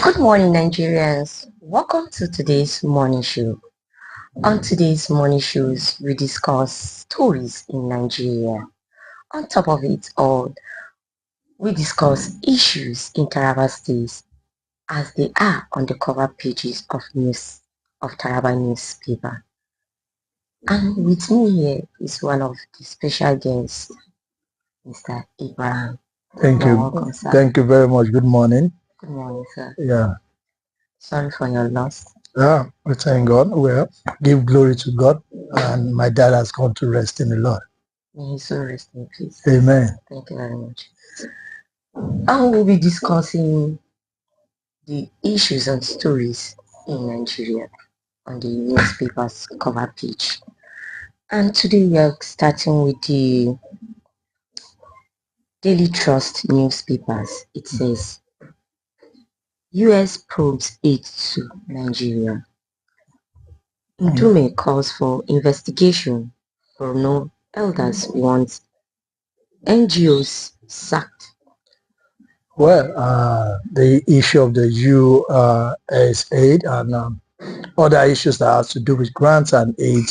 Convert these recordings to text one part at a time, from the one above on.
Good morning, Nigerians. Welcome to today's morning show. On today's morning shows, we discuss stories in Nigeria. On top of it all, we discuss issues in Taraba State as they are on the cover pages of Taraba newspaper. And with me here is one of the special guests, Mr. Abraham. Thank you. Welcome, sir. Thank you very much. Good morning. Good morning, sir. Yeah. Sorry for your loss. Yeah, we thank God. Well, give glory to God. And my dad has gone to rest in the Lord. May he so rest in peace. Amen. Thank you very much. And we'll be discussing the issues and stories in Nigeria on the newspaper's cover page. And today we are starting with the Daily Trust newspapers. It says, US probes aid to Nigeria. Ndume calls for investigation. Borno elders want NGOs sacked. Well, the issue of the US aid and other issues that has to do with grants and aid,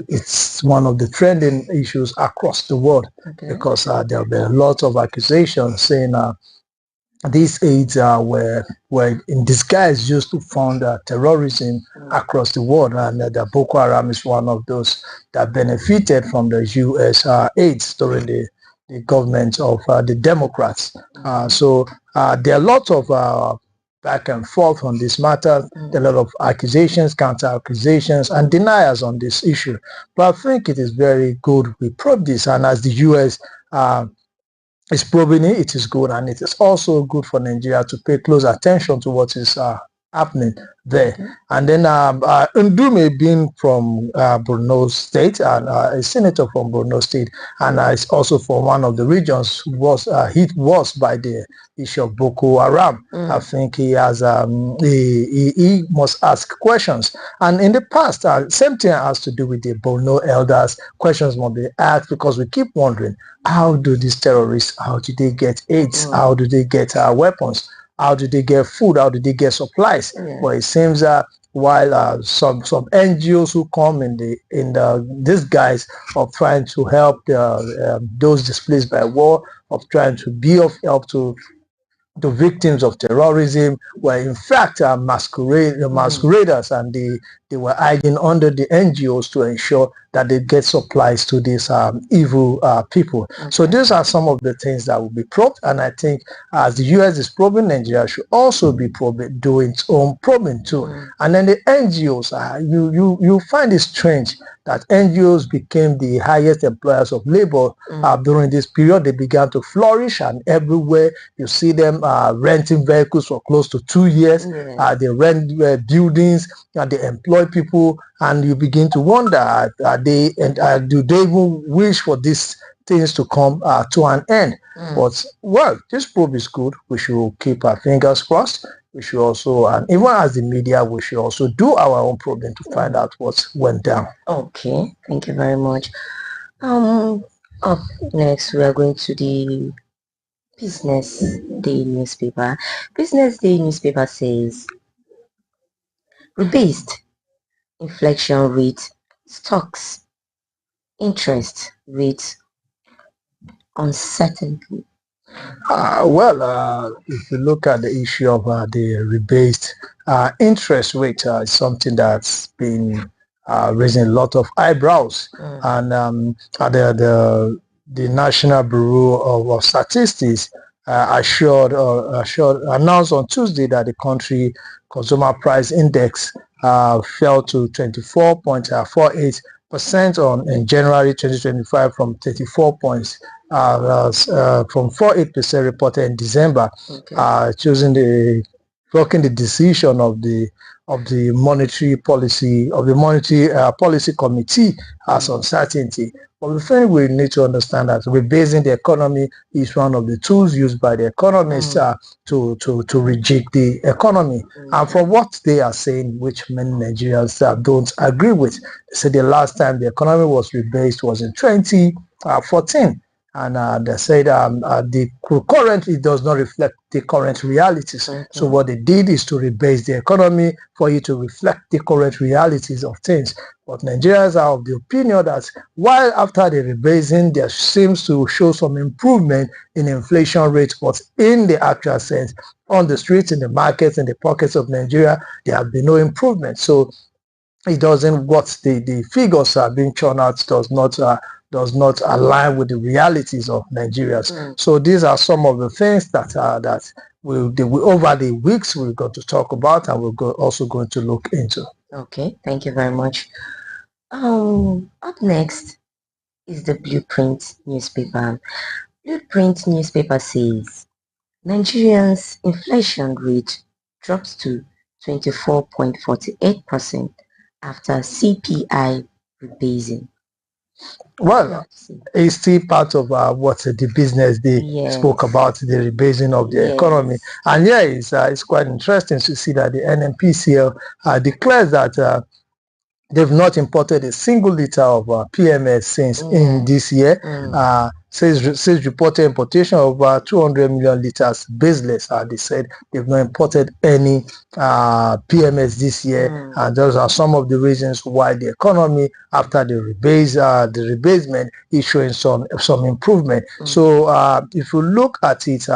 it's one of the trending issues across the world, because there have been a lot of accusations saying these aids were in disguise used to fund terrorism across the world, and the Boko Haram is one of those that benefited from the US aids during the government of the Democrats. So there are a lot of back and forth on this matter. There are a lot of accusations, counter accusations, and deniers on this issue. But I think it is very good we probe this, and as the US is probing it, it is good, and it is also good for Nigeria to pay close attention to what is happening there. And then Ndume being from Borno State, and a senator from Borno State, and is also from one of the regions who was hit worse by the issue of Boko Haram. I think he has he must ask questions. And in the past, same thing has to do with the Borno elders. Questions must be asked, because we keep wondering, how do these terrorists, how do they get aids? How do they get weapons? How do they get food? How do they get supplies? Well, it seems that while some NGOs who come in the disguise of trying to help those displaced by war, of trying to be of help to the victims of terrorism, were in fact masqueraders, and they were hiding under the NGOs to ensure that they get supplies to these evil people. So these are some of the things that will be probed, and I think as the US is probing, Nigeria should also be probing, doing its own probing too. And then the NGOs, you find it strange that NGOs became the highest employers of labor during this period. They began to flourish, and everywhere you see them renting vehicles for close to 2 years. They rent buildings, and they employ people, and you begin to wonder, do they even wish for these things to come to an end? But well, this probe is good. We should keep our fingers crossed. We should also, and even as the media, we should also do our own probing to find out what went down. Okay, thank you very much. Up next, we are going to the Business Day newspaper. Business Day newspaper says, rebased inflation rate, stocks, interest rate, uncertainty. If you look at the issue of the rebased interest rate, it's something that's been raising a lot of eyebrows. And the National Bureau of Statistics announced on Tuesday that the country consumer price index fell to 24.48% in January 2025 from 34.6% from 4.8% reported in December, Okay. choosing the blocking the decision of the monetary policy policy committee as uncertainty. But the thing we need to understand that rebasing the economy is one of the tools used by the economists to rejig the economy. And from what they are saying, which many Nigerians don't agree with, they say the last time the economy was rebased was in 2014. And they said the currently does not reflect the current realities. Okay. So what they did is to rebase the economy for it to reflect the current realities of things. But Nigerians are of the opinion that while after the rebasing, there seems to show some improvement in inflation rates, but in the actual sense, on the streets, in the markets, in the pockets of Nigeria, there have been no improvement. So it doesn't, what the figures are being churned out does not align with the realities of Nigerians. So these are some of the things that we over the weeks we're going to talk about, and we're also going to look into. Okay, thank you very much. Up next is the Blueprint newspaper. Blueprint newspaper says Nigerians' inflation rate drops to 24.48% after CPI rebasing. Well, it's still part of what the business they spoke about, the rebasing of the economy. And yeah, it's quite interesting to see that the NNPCL declares that they've not imported a single liter of PMS since in this year. Says reported importation of 200 million liters baseless. They said they've not imported any PMS this year, and those are some of the reasons why the economy, after the rebasement, is showing some improvement. So if you look at it,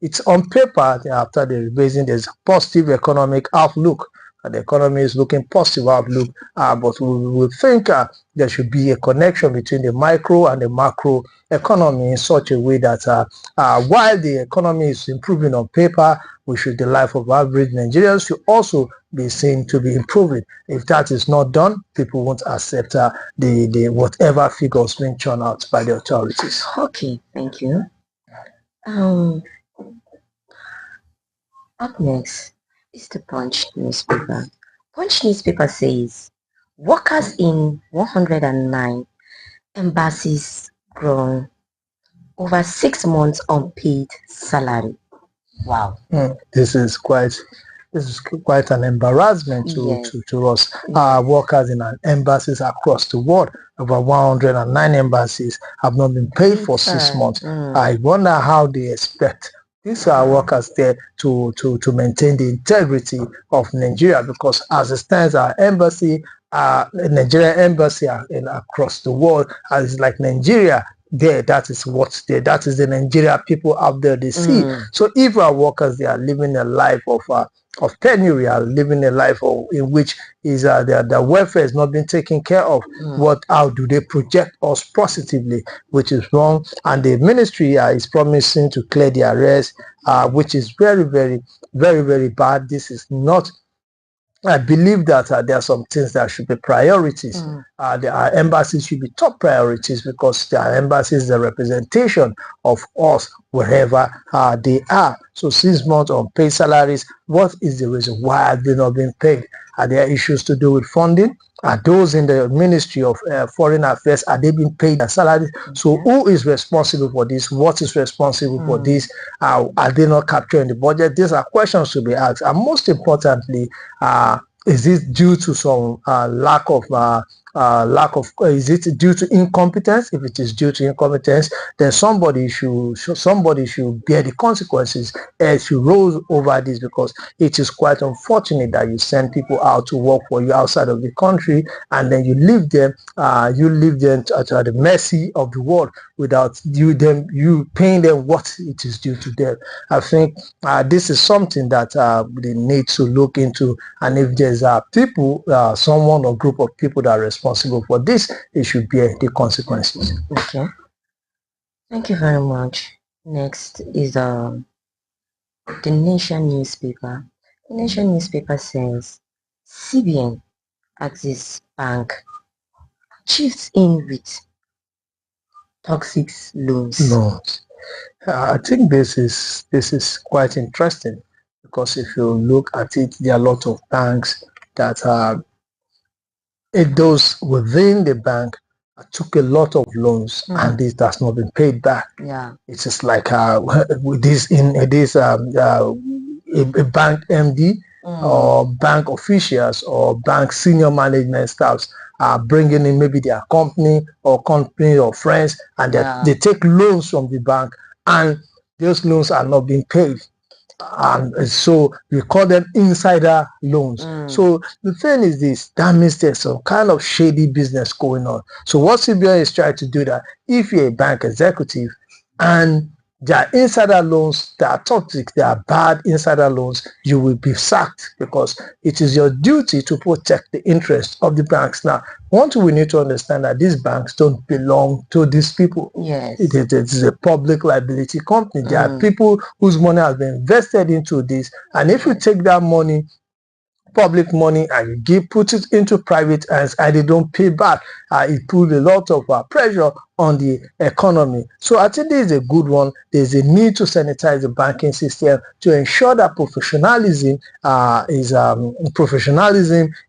it's on paper after the rebasing, there's a positive economic outlook. The economy is looking positive outlook, but we think there should be a connection between the micro and the macro economy in such a way that while the economy is improving on paper, the life of average Nigerians should also be seen to be improving. If that is not done, people won't accept the whatever figures being churned out by the authorities. Okay, thank you. Up next is the Punch newspaper. Punch newspaper says workers in 109 embassies grown over 6 months unpaid salary. Wow. This is quite an embarrassment to us. Workers in embassies across the world, over 109 embassies, have not been paid for 6 months. I wonder how they expect these are workers there to maintain the integrity of Nigeria, because as it stands, our embassy, Nigerian embassy across the world, as like Nigeria, that is the Nigeria people out there they see. So if our workers, they are living a life of penury, are living a life in which is their welfare is not being taken care of, how do they project us positively, which is wrong. And the ministry is promising to clear the arrears, which is very, very, very, very bad. This is not, I believe that there are some things that should be priorities. Our embassies should be top priorities, because the embassies is the representation of us wherever they are. So 6 months on paid salaries, what is the reason? Why are they not being paid? Are there issues to do with funding? Are those in the Ministry of Foreign Affairs, are they being paid their salaries? So who is responsible for this? What is responsible for this? Are they not capturing the budget? These are questions to be asked. And most importantly, is this due to some is it due to incompetence? If it is due to incompetence, then somebody should bear the consequences as you roll over this, because it is quite unfortunate that you send people out to work for you outside of the country, and then you leave them at the mercy of the world without you paying them what it is due to them. I think this is something that they need to look into, and if there's people, someone or group of people that are responsible for this, it should bear the consequences. Okay, thank you very much. Next is the Nation newspaper. The Nation newspaper says CBN Axis Bank chips in with toxic loans. loans. I think this is quite interesting because if you look at it, there are a lot of banks that those within the bank took a lot of loans and this has not been paid back. Yeah. It's just like with this a bank MD or bank officials or bank senior management staffs are bringing in maybe their company or friends, and they take loans from the bank, and those loans are not being paid. And so we call them insider loans. So the thing is this, that means there's some kind of shady business going on. So what CBN is trying to do, that if you're a bank executive and there are insider loans that are toxic, they are bad insider loans, you will be sacked, because it is your duty to protect the interests of the banks. Now, one thing we need to understand, that these banks don't belong to these people. Yes. It is a public liability company. There are people whose money has been invested into this, and if you take that money, public money, and you put it into private hands and they don't pay back, it put a lot of pressure on the economy. So I think this is a good one. There's a need to sanitize the banking system to ensure that professionalism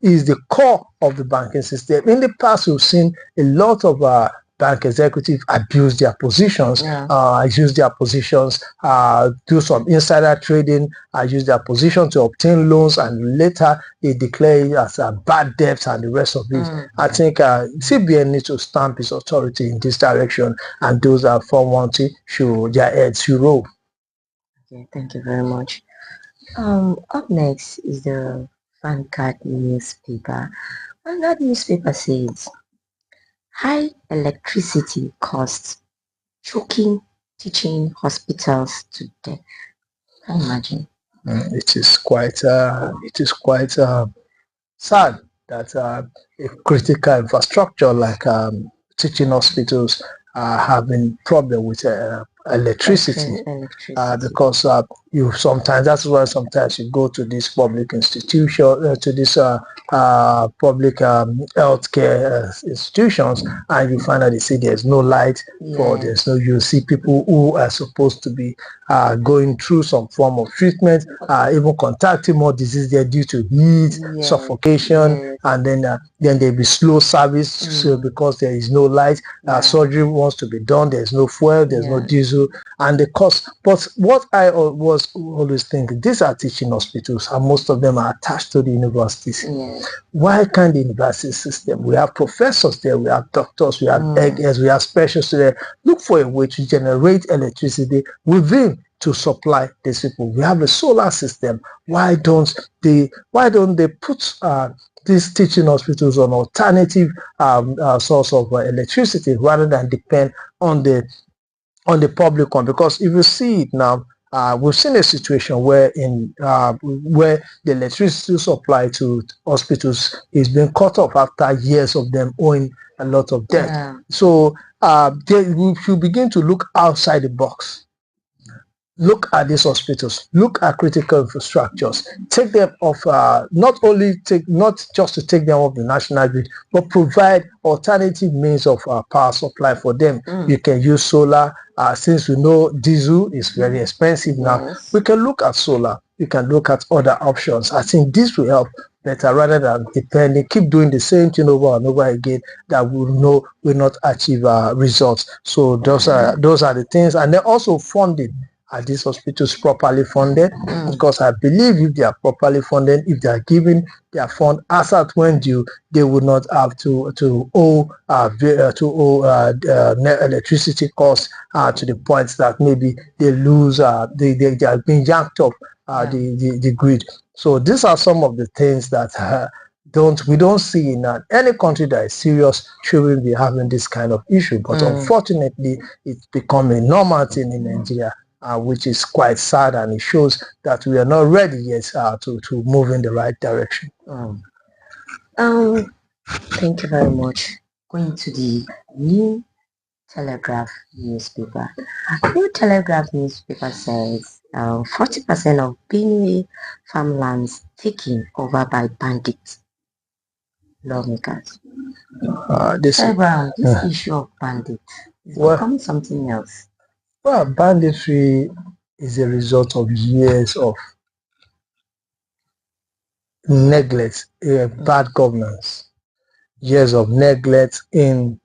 is the core of the banking system. In the past, we've seen a lot of bank executives abuse their positions, use their positions, do some insider trading, use their position to obtain loans, and later they declare it as bad debts and the rest of it. I think CBN needs to stamp its authority in this direction, and those that form wanting should their heads should roll. Okay, thank you very much. Up next is the Vanguard newspaper. Vanguard newspaper says, high electricity costs choking teaching hospitals to death. Can you imagine? It is quite sad that a critical infrastructure like teaching hospitals are having problem with electricity. Because you sometimes, that's why sometimes you go to this public institution, to this public healthcare institutions, and you find out they say there's no light, or there's no, you see people who are supposed to be going through some form of treatment, even contacting more disease there due to heat, suffocation, and then there'll be slow service, so because there is no light, surgery wants to be done, there's no fuel, there's no diesel, and the cost. But what I was always thinking, these are teaching hospitals, and most of them are attached to the universities. Why can't the university system, we have professors there, we have doctors, we have eggheads, we have specialists there, look for a way to generate electricity within to supply these people? We have a solar system. Why don't they put these teaching hospitals on alternative source of electricity, rather than depend on the public one? Because if you see it now, we've seen a situation where where the electricity supply to hospitals is being cut off after years of them owing a lot of debt. So we should begin to look outside the box. Look at these hospitals, look at critical infrastructures, take them off, not just to take them off the national grid, but provide alternative means of power supply for them. You can use solar, since we know diesel is very expensive now. We can look at solar, we can look at other options. I think this will help better, rather than keep doing the same thing over and over again that we know will not achieve results. So those are the things. And then also funding. Are these hospitals properly funded? Because I believe if they are properly funded, if they are given their fund as at when due, they would not have to owe electricity costs to the point that maybe they lose, they are being yanked off the grid. So these are some of the things that we don't see in any country that is serious shouldn't be having this kind of issue. But unfortunately, it's become a normal thing in Nigeria. Which is quite sad, and it shows that we are not ready yet to move in the right direction. Thank you very much. Going to the New Telegraph newspaper. New Telegraph newspaper says 40% of Benue farmlands taken over by bandits. Lawmakers. This issue of bandits, It's Well, becoming something else. well, banditry is a result of years of neglect, bad governance, years of neglect in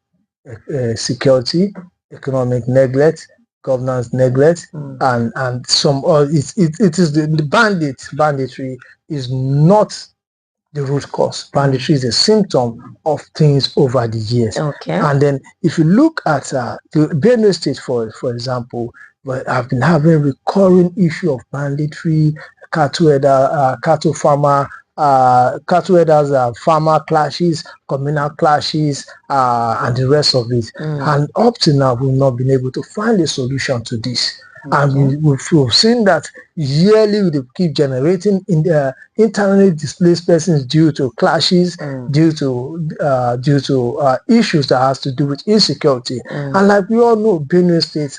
security, economic neglect, governance neglect, and some. It is the banditry is not the root cause. Banditry is a symptom of things over the years. Okay. And then if you look at the Benue State, for example, but I've been having recurring issue of banditry, cattle farmer, cattle headers, farmer clashes, communal clashes, and the rest of it. And up to now, we've not been able to find a solution to this. And we've seen that yearly they keep generating in the internally displaced persons due to clashes, due to issues that has to do with insecurity. And like we all know, Benue State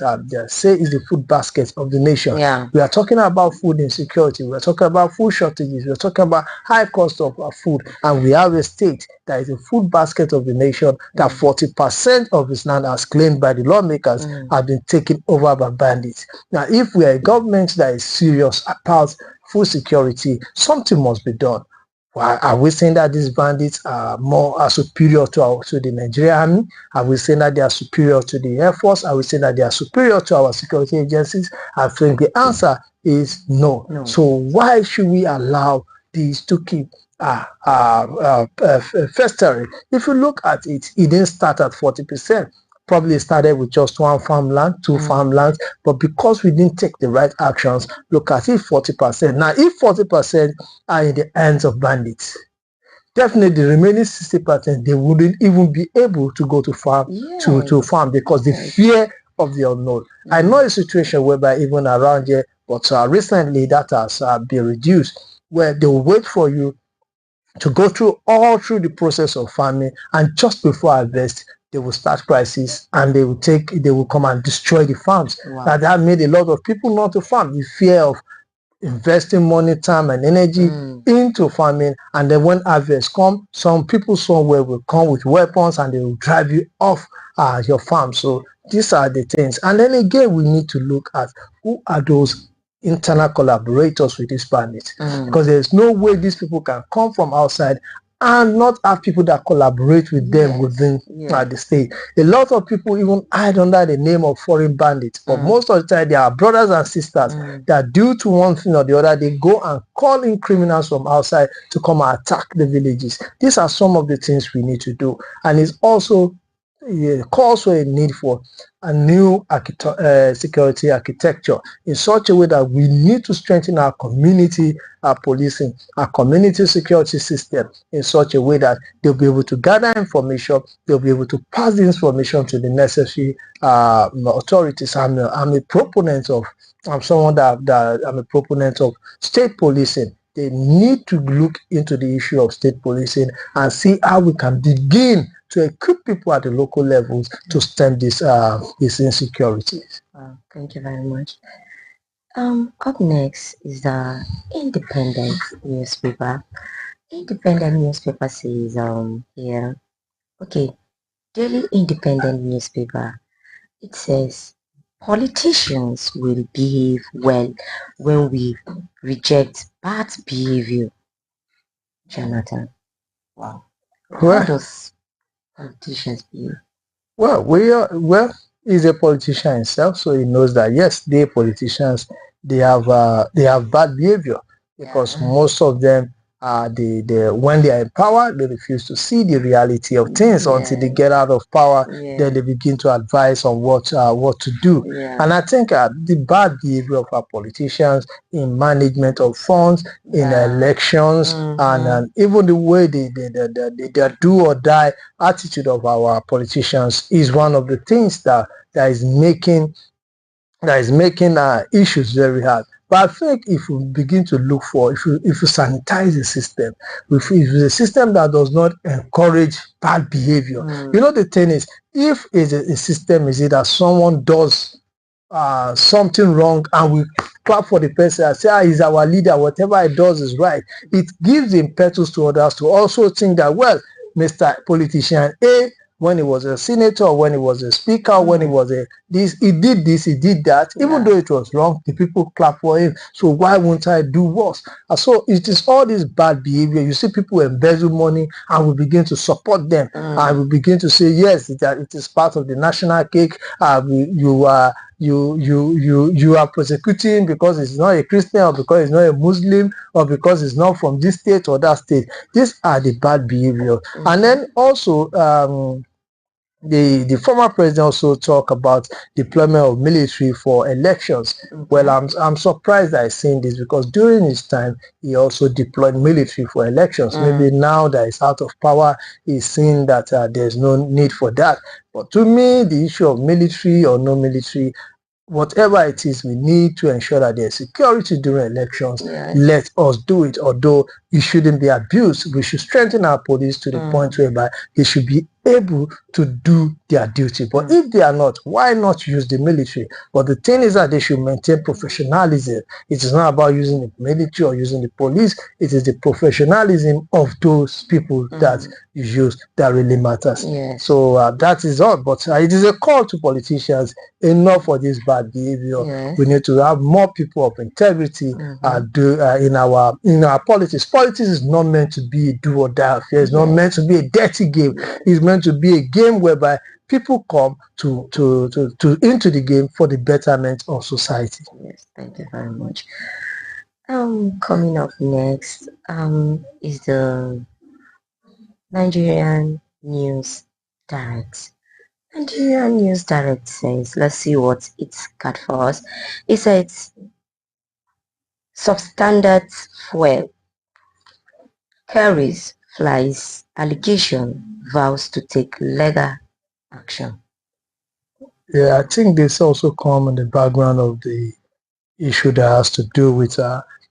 say is the food basket of the nation. Yeah. We are talking about food insecurity. We are talking about food shortages. We are talking about high cost of food, and we have a state that is a food basket of the nation that 40% of its land, as claimed by the lawmakers, have been taken over by bandits. Now, if we are a government that is serious about food security, something must be done. Why are we saying that these bandits are superior to the Nigerian army? Are we saying that they are superior to the Air Force? Are we saying that they are superior to our security agencies? I think the answer is no. So why should we allow these to keep festering? If you look at it, it didn't start at 40%. Probably started with just one farmland, two farmlands, but because we didn't take the right actions, look at it, 40%. Now, if 40% are in the hands of bandits, definitely the remaining 60%, they wouldn't even be able to go to farm to farm because the fear of the unknown. I know a situation whereby even around here, but recently that has been reduced, where they will wait for you to go through the process of farming, and just before harvest, they will start crisis and they will come and destroy the farms. Wow. That made a lot of people not to farm, the fear of investing money, time, and energy into farming, and then when harvest come, some people somewhere will come with weapons and they will drive you off your farm. So these are the things. And then again, we need to look at who are those internal collaborators with these bandits, because there's no way these people can come from outside and not have people that collaborate with them within the state. A lot of people even hide under the name of foreign bandits, but most of the time they are brothers and sisters that, due to one thing or the other, they go and call in criminals from outside to come and attack the villages. These are some of the things we need to do, and it's also calls for a need for a new security architecture in such a way that we need to strengthen our community policing, our community security system in such a way that they'll be able to gather information, they'll be able to pass the information to the necessary authorities. I'm a proponent of state policing. They need to look into the issue of state policing and see how we can begin to equip people at the local levels to stem these insecurities. Thank you very much. Up next is the Independent newspaper. Independent newspaper says here, okay, Daily Independent newspaper. It says politicians will behave well when we reject bad behavior. Jonathan, wow. How does politicians behave? Well, he's a politician himself, so he knows that yes, they politicians, they have bad behavior, because most of them when they are in power, they refuse to see the reality of things until they get out of power. Then they begin to advise on what to do. And I think the bad behavior of our politicians in management of funds, in elections, and even the way they do or die attitude of our politicians is one of the things that is making issues very hard. But I think if we begin to look for, if you sanitize the system, if it's a system that does not encourage bad behavior, you know, the thing is, if it's a system is it that someone does something wrong and we clap for the person and say, he's our leader, whatever he does is right, it gives impetus to others to also think that, well, Mr. Politician A when he was a senator, when he was a speaker, when he was a this, he did this, he did that. Even though it was wrong, the people clap for him. So why won't I do worse? And so it is all this bad behavior. You see people embezzle money, and we begin to support them, and we begin to say yes, that it is part of the national cake. You are prosecuting because it's not a Christian, or because it's not a Muslim, or because it's not from this state or that state. These are the bad behavior. And then also the former president also talked about deployment of military for elections. Well, I'm surprised I seen this, because during his time he also deployed military for elections. Maybe now that he's out of power, he's seen that there's no need for that. But to me, the issue of military or no military, whatever it is, we need to ensure that there's security during elections. Let us do it, although it shouldn't be abused. We should strengthen our police to the point whereby they should be able to do their duty. But if they are not, why not use the military? But the thing is that they should maintain professionalism. It is not about using the military or using the police. It is the professionalism of those people that you use that really matters. So that is all. But it is a call to politicians. Enough for this bad behavior. We need to have more people of integrity in our politics. Politics is not meant to be a do or die affair. It's not meant to be a dirty game. It's meant to be a game whereby people come to into the game for the betterment of society. Yes, thank you very much. Coming up next is the Nigerian News Direct. Nigerian News Direct says, let's see what it's got for us. It says, substandard fuel carries flies allegation, vows to take legal action. Yeah, I think this also come in the background of the issue that has to do with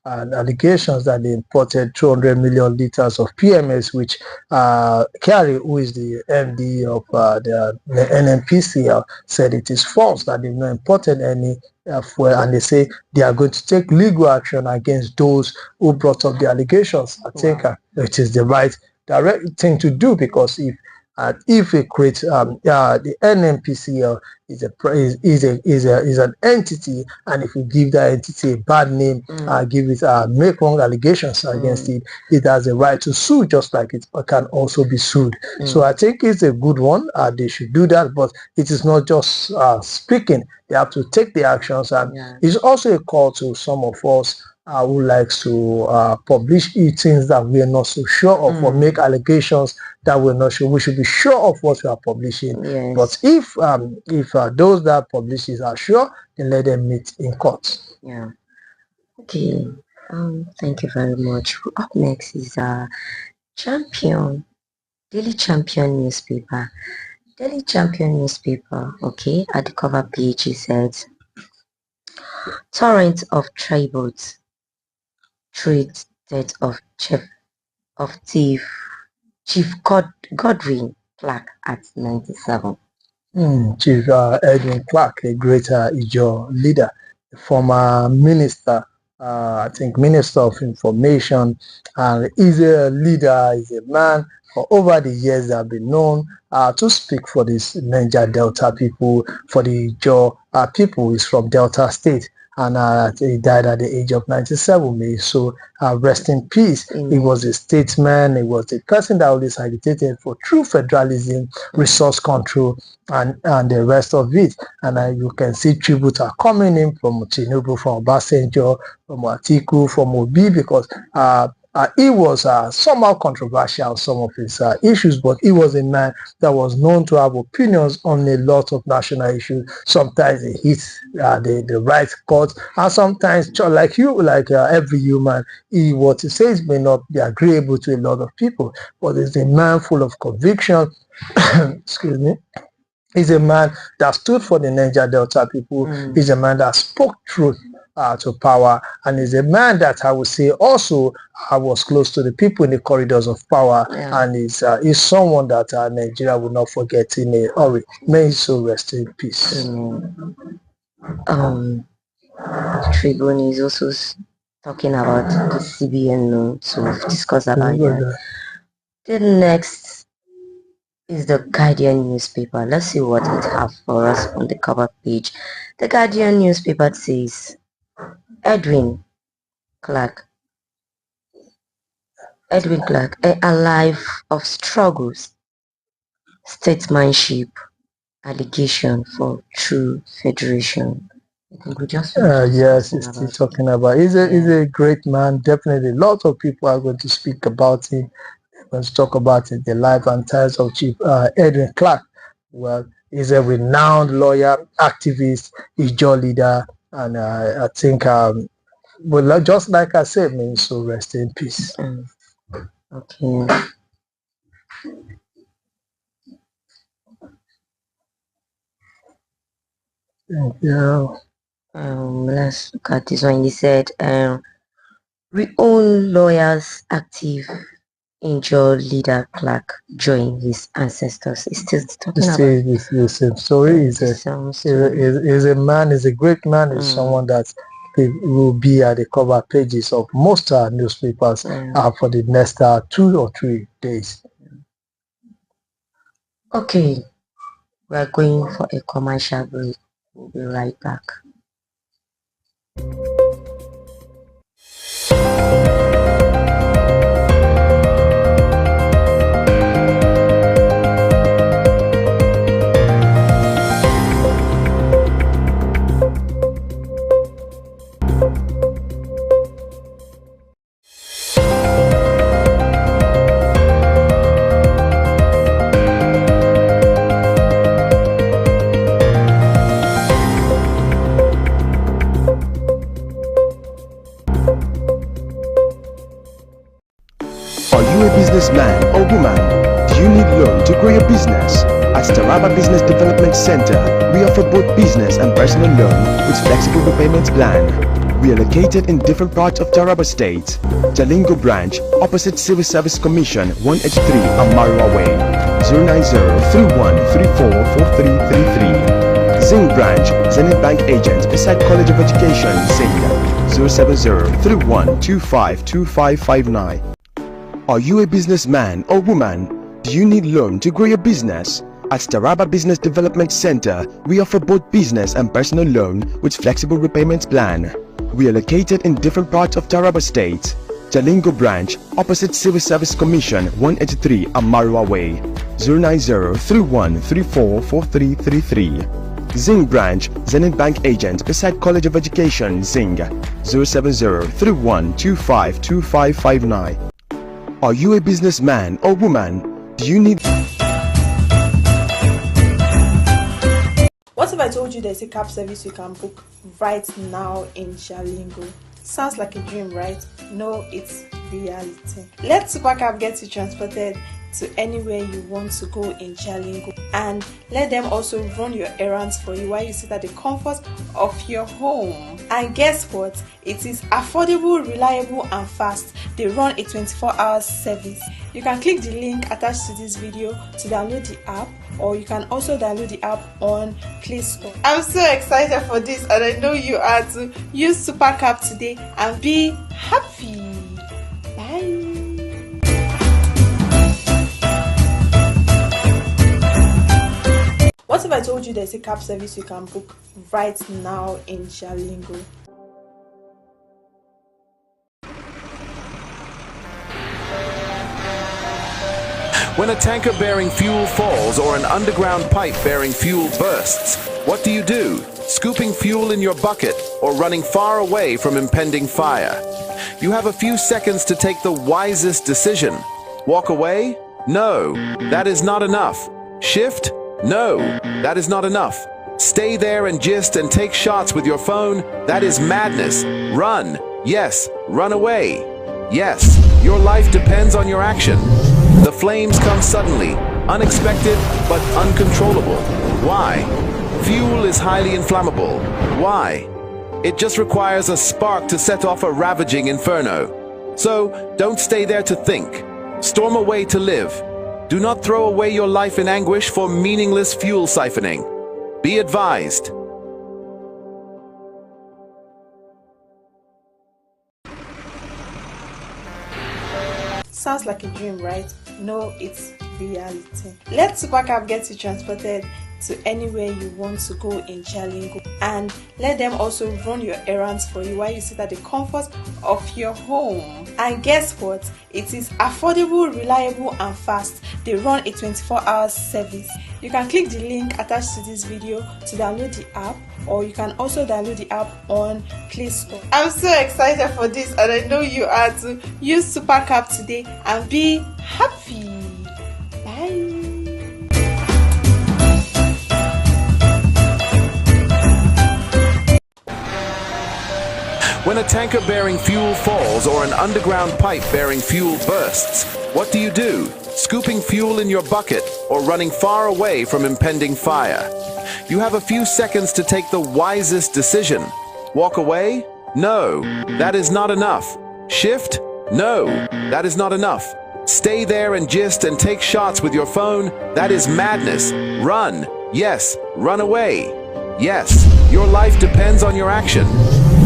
allegations that they imported 200 million liters of PMS, which Kyari, who is the MD of the NNPCL, said it is false, that they've not imported any fuel, and they say they are going to take legal action against those who brought up the allegations. I think it is the right direct thing to do, because if it creates the NNPCL is an entity, and if you give that entity a bad name, give it make wrong allegations against it, it has a right to sue, just like it can also be sued. So I think it's a good one. They should do that, but it is not just speaking. They have to take the actions, and it's also a call to some of us who likes to publish things that we are not so sure of, or make allegations that we're not sure. We should be sure of what we are publishing. But if those that publish it are sure, then let them meet in court. Okay. Thank you very much. Up next is Champion, Daily Champion newspaper. Daily Champion newspaper, okay, at the cover page it says, torrent of tributes treat death of Chief Godwin Clark at 97. Chief Edwin Clark, a great Ijaw leader, a former minister, I think Minister of Information, and is a leader, is a man for over the years that have been known to speak for this Niger Delta people, for the Ijaw people. Is from Delta State, and he died at the age of 97. May so rest in peace. He was a statesman. He was a person that always agitated for true federalism, resource control, and the rest of it. And you can see tributes are coming in from Tinubu, from Obasanjo, from Atiku, from Obi, because he was somehow controversial, some of his issues, but he was a man that was known to have opinions on a lot of national issues. Sometimes he hits the right chords, and sometimes, like every human, what he says may not be agreeable to a lot of people, but he's a man full of conviction. Excuse me. He's a man that stood for the Niger Delta people. He's a man that spoke truth to power, and is a man that I would say also was close to the people in the corridors of power, and is someone that Nigeria will not forget in a hurry. May he so rest in peace. Tribune is also talking about the CBN loan, so we've discussed about that. The next is the Guardian newspaper. Let's see what it has for us on the cover page. The Guardian newspaper says Edwin Clark, a life of struggles, statesmanship, allegation for true federation. I think we just yes, it's still talking about. He's a great man. Definitely, lots of people are going to speak about him. Let's talk about it. The life and times of Chief Edwin Clark. Well, he's a renowned lawyer, activist, Ijaw leader, and I think, well, just like I said, may so rest in peace. Okay. Thank you. Let's look at this one. He said, we own lawyers active Ijaw leader Clark join his ancestors. He's still talking about the same story. He's a man, he's a great man, he's someone that will be at the cover pages of most newspapers for the next 2 or 3 days. Okay, we're going for a commercial break. We'll be right back. Businessman or woman, do you need loan to grow your business? At Taraba Business Development Center, we offer both business and personal loan with flexible repayment plan. We are located in different parts of Taraba State. Jalingo branch, opposite Civil Service Commission, 183 Amarua Way, 090-3134-4333. Zing branch, Zenith Bank agent beside College of Education, Zing, 070-3125-2559. Are you a businessman or woman? Do you need loan to grow your business? At Taraba Business Development Center, we offer both business and personal loan with flexible repayment plan. We are located in different parts of Taraba State. Jalingo branch, opposite Civil Service Commission, 183 Amarua Way, 090-3134-4333. Zing branch, Zenith Bank agent beside College of Education, Zing, 070-3125-2559. Are you a businessman or woman? Do you need... What if I told you there's a cab service you can book right now in Jalingo? Sounds like a dream, right? No, it's reality. Let Supercab get you transported to anywhere you want to go in Jalingo, and let them also run your errands for you while you sit at the comfort of your home. And guess what? It is affordable, reliable and fast. They run a 24-hour service. You can click the link attached to this video to download the app, or you can also download the app on Play Store. I'm so excited for this, and I know you are too. Use Supercab today and be happy. Bye. What if I told you there's a cab service you can book right now in Jalingo? When a tanker bearing fuel falls or an underground pipe bearing fuel bursts, what do? Scooping fuel in your bucket or running far away from impending fire? You have a few seconds to take the wisest decision. Walk away? No, that is not enough. Shift? No, that is not enough. Stay there and gist and take shots with your phone? That is madness. Run. Yes, run away. Yes, your life depends on your action. The flames come suddenly, unexpected but uncontrollable. Why? Fuel is highly inflammable. Why? It just requires a spark to set off a ravaging inferno. So, don't stay there to think. Storm away to live. Do not throw away your life in anguish for meaningless fuel siphoning. Be advised. Sounds like a dream, right? No, it's reality. Let Supercab get you transported to anywhere you want to go in Jalingo, and let them also run your errands for you while you sit at the comfort of your home. And guess what? It is affordable, reliable and fast. They run a 24-hour service. You can click the link attached to this video to download the app, or you can also download the app on Play Store. I'm so excited for this, and I know you are too. Use Supercab today and be happy. Bye. When a tanker bearing fuel falls or an underground pipe bearing fuel bursts, what do you do? Scooping fuel in your bucket or running far away from impending fire? You have a few seconds to take the wisest decision. Walk away? No, that is not enough. Shift? No, that is not enough. Stay there and gist and take shots with your phone? That is madness. Run. Yes, run away. Yes, your life depends on your action.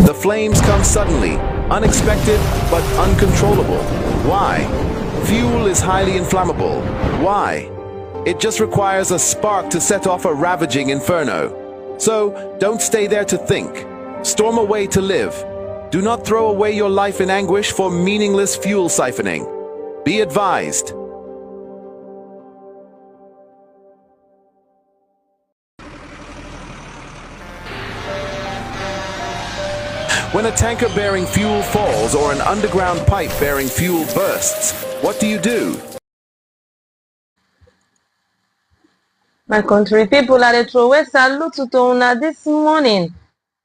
The flames come suddenly, unexpected but uncontrollable. Why? Fuel is highly inflammable. Why? It just requires a spark to set off a ravaging inferno. So, don't stay there to think. Storm away to live. Do not throw away your life in anguish for meaningless fuel siphoning. Be advised. When a tanker bearing fuel falls or an underground pipe bearing fuel bursts, what do you do? My country people, I dey throw away salute to una this morning,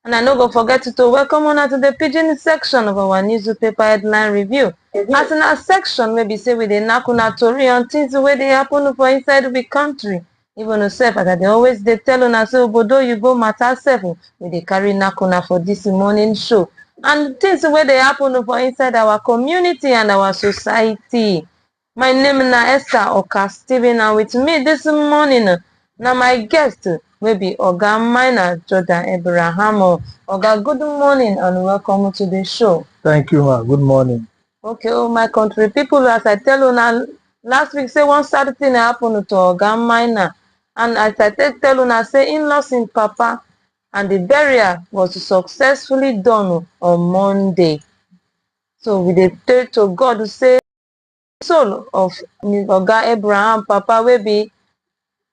and I no go forget to welcome una to the pidgin section of our newspaper headline review. As in our section, maybe say we dey knack una tori on things wey dey happen for inside we country. Even sef, as I dey always dey tell una say obodo oyibo matter sef, we dey carry knack una for this morning show, and things wey dey happen for inside our community and our society. My name na Esther Oka Stephen, and with me this morning na my guest wey be Oga Minor Jordan Abraham. Oga, good morning and welcome to the show. Thank you, ma. Good morning. Okay, my country people, as I tell una last week, say one sad thing happen to Oga Minor, and as I tell una say in-laws in Papa, and the burial was successfully done on Monday. So we dey pray to God to say soul of Oga Abraham Papa wey be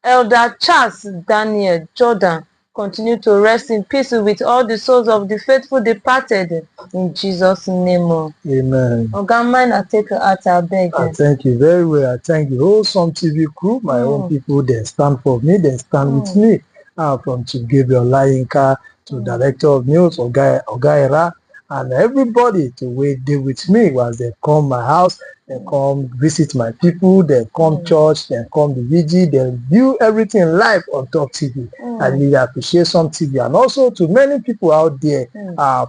Elder Charles Daniel Jordan continue to rest in peace with all the souls of the faithful departed in Jesus' name. Amen. Oga Minor, take your heart, I beg. I thank you very well. I thank the whole Some TV crew, my own people. They stand for me. They stand with me. From Chief Gabriel Layinka to Director of News, Oga Era, and everybody to wait there with me as they come my house. They come visit my people, they come church, they come the VG, they view everything live on Top TV. I really appreciate Some TV, and also to many people out there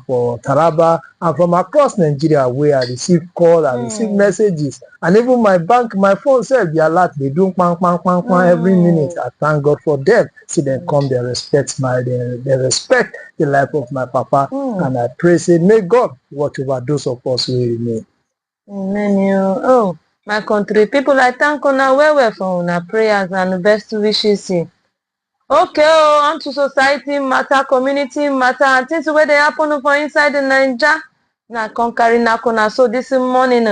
for Taraba and from across Nigeria where I receive call and receive messages, and even my phone said they alert, they do pang every minute. I thank God for them. See them come, they respect they respect the life of my Papa, and I pray, say, may God watch over those of us who remain. Amen. Oh, my country people, I thank una well for una prayers and best wishes. Okay, on to society matter, community matter, and things where they happen for inside the Niger. Na conquering nakuna. So this morning,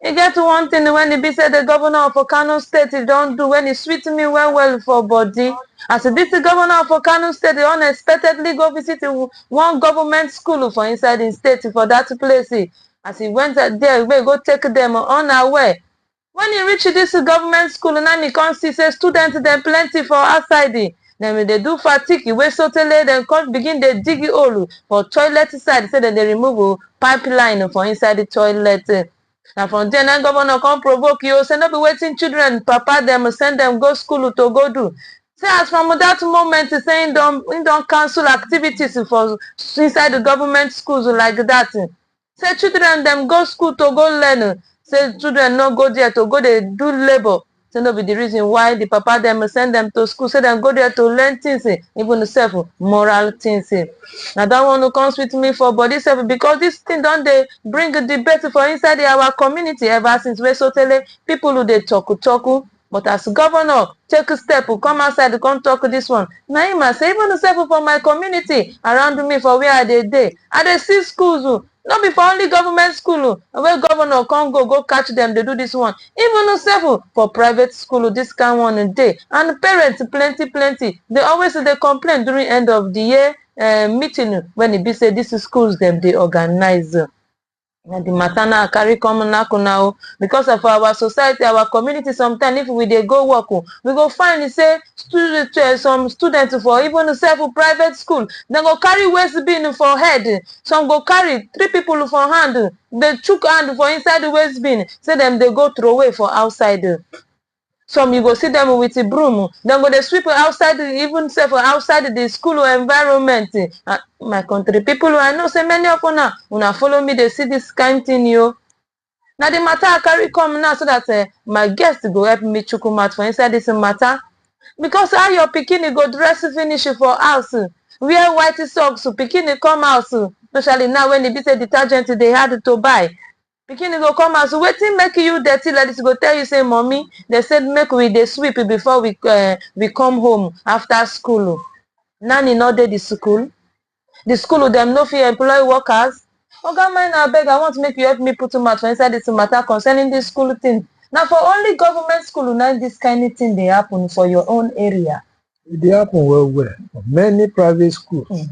you get one thing when it be said the governor of Kano State he don't do when he sweet me well for body. As this governor of Kano State, they unexpectedly go visit one government school for inside the state for that place. As he went there, we go take them on our way. When he reach this government school, now he come see say students them plenty for outside. Then they do fatigue, we so tell them come begin they dig hole for toilet side. Say that they remove pipeline for inside the toilet. Now from there, now governor come provoke you. Say no be waiting children, Papa them send them go school to go do. Say as from that moment, saying don't cancel activities for inside the government schools like that. Say children them go school to go learn. Say children no go there to go they do labor. Say no be the reason why the Papa them send them to school. Say them go there to learn things, even self moral things. Now that one who comes with me for body self, because this thing don't they bring a debate for inside our community ever since we so tell people who they talk, but But as governor take a step, come outside, come talk this one. Na him I say, even sef for my community around me for where I dey, I dey see schools no be for only government school where governor come go catch them, dey do this one. Even sef for private school, this kind one dey. And parents plenty. They always dey complain during end of the year meeting when e be say this schools them dey organize. And the matter now carry come now because of our society, our community. Sometimes if we dey go work, we go find say some students for even self private school, they go carry waste bin for head. Some go carry 3 people for hand. They chook hand for inside the waste bin. Say them they go throw away for outside. Some you go see them with a broom. Then go they sweep outside, even say for outside the school environment. My country people, I know say many of una follow me. They see this kind thing, yo. Now the matter I carry come now so that my guest go help me chukumat for inside this matter. Because how your bikini go dress finish for house, wear white socks, bikini come house. Especially now when they be say detergent they had to buy. Pikin go come out, so wetin make you dirty like this? Go tell you say, mommy, they said make we dey sweep before we come home after school. Nanny no dey the school. The school them no fit employ workers. Oga mine abeg, I want to make you help me put mouth for inside this matter concerning this school thing. Now for only government school, now this kind of thing they happen for your own area. They happen well. For many private schools,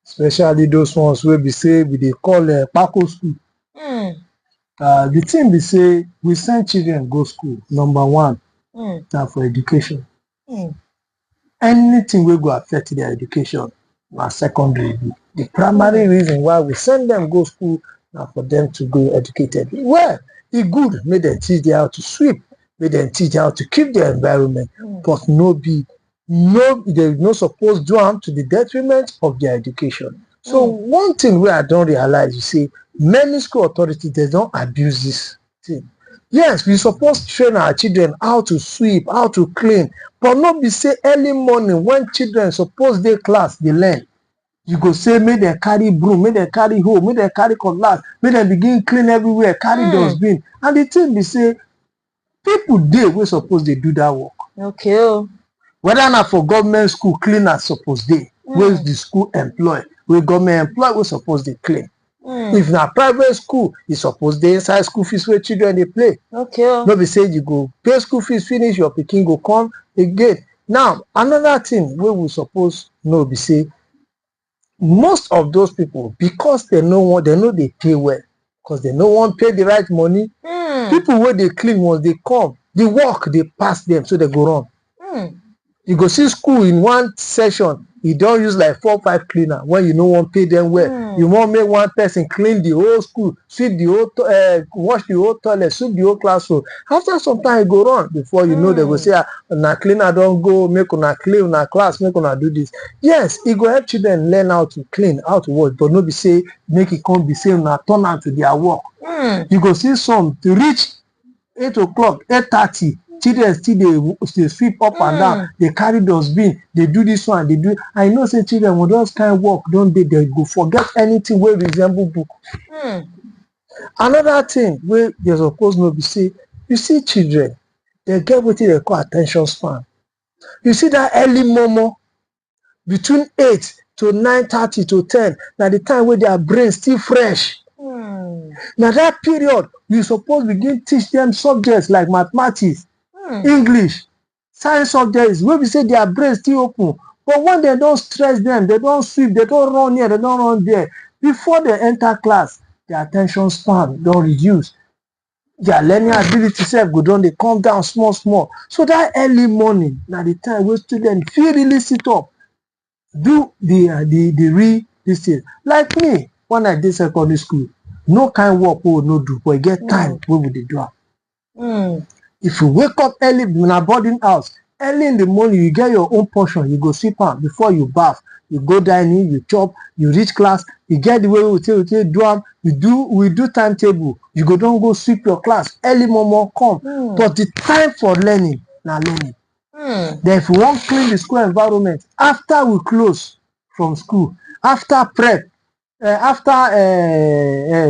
especially those ones where we say they call Paco school. The thing we say, we send children go school. Number one, now for education. Anything will go affect their education, now secondary. The primary reason why we send them go school now for them to go educated. Well, it's good, make them teach them how to sweep, make them teach them how to keep their environment, but they no supposed to do them to the detriment of their education. So one thing where I don't realize, you see, many school authorities, they don't abuse this thing. Yes, we supposed to train our children how to sweep, how to clean, but not be say early morning when children suppose they class, they learn. You go say, make them carry broom, make them carry hoe, make them carry cutlass, make them begin clean everywhere, carry dustbin. And the thing be say, people there we suppose they do that work. Okay. Whether not for government school, cleaners suppose they, where the school employ. We government employee we suppose they clean. If na private school, you suppose they inside school fees where children they play. Okay. No be say you go pay school fees, finish, your pikin go come again. Now, another thing where we suppose know be say most of those people, because they know they pay well, because they no one pay the right money. People where they clean once they come, the work they pass them, so they go run. You go see school in one session, you don't use like 4 or 5 cleaner when you no want pay them well. You want make one person clean the whole school, sweep the whole wash the whole toilet, sweep the whole classroom. After some time, you go run before you know they go say, na cleaner don't go, make una clean una class, make una do this. Yes, it go help children learn how to clean, how to work, but no be say make it come be say una turn out to their work. You go see some to reach 8 o'clock, 8:30. Children still they sweep up and down, they carry dustbin, they do this one, they do. I know say children when those kind of work don't they go forget anything where resemble book. Another thing where you're supposed to be say, you see children, they get what they call attention span. You see that early momo between 8 to 9:30 to 10, now the time where their brain still fresh. Now that period, you suppose begin teach them subjects like mathematics, English, science subjects, where we say their brain still open. But when they don't stress them, they don't sweep, they don't run here, they don't run there. Before they enter class, their attention span don't reduce. Their learning ability self go down, they come down small. So that early morning, now the time where students feel really sit up, do the this thing. Like me, when I did secondary school, no kind of work we will not do, but you get time we will do it. If you wake up early in a boarding house, early in the morning, you get your own portion, you go sweep on before you bath, you go dining, you chop, you reach class, you get the way we do them, we do timetable, you don't go sweep your class, early momo come. But the time for learning, now learning. Then if you want to clean the school environment, after we close from school, after prep, after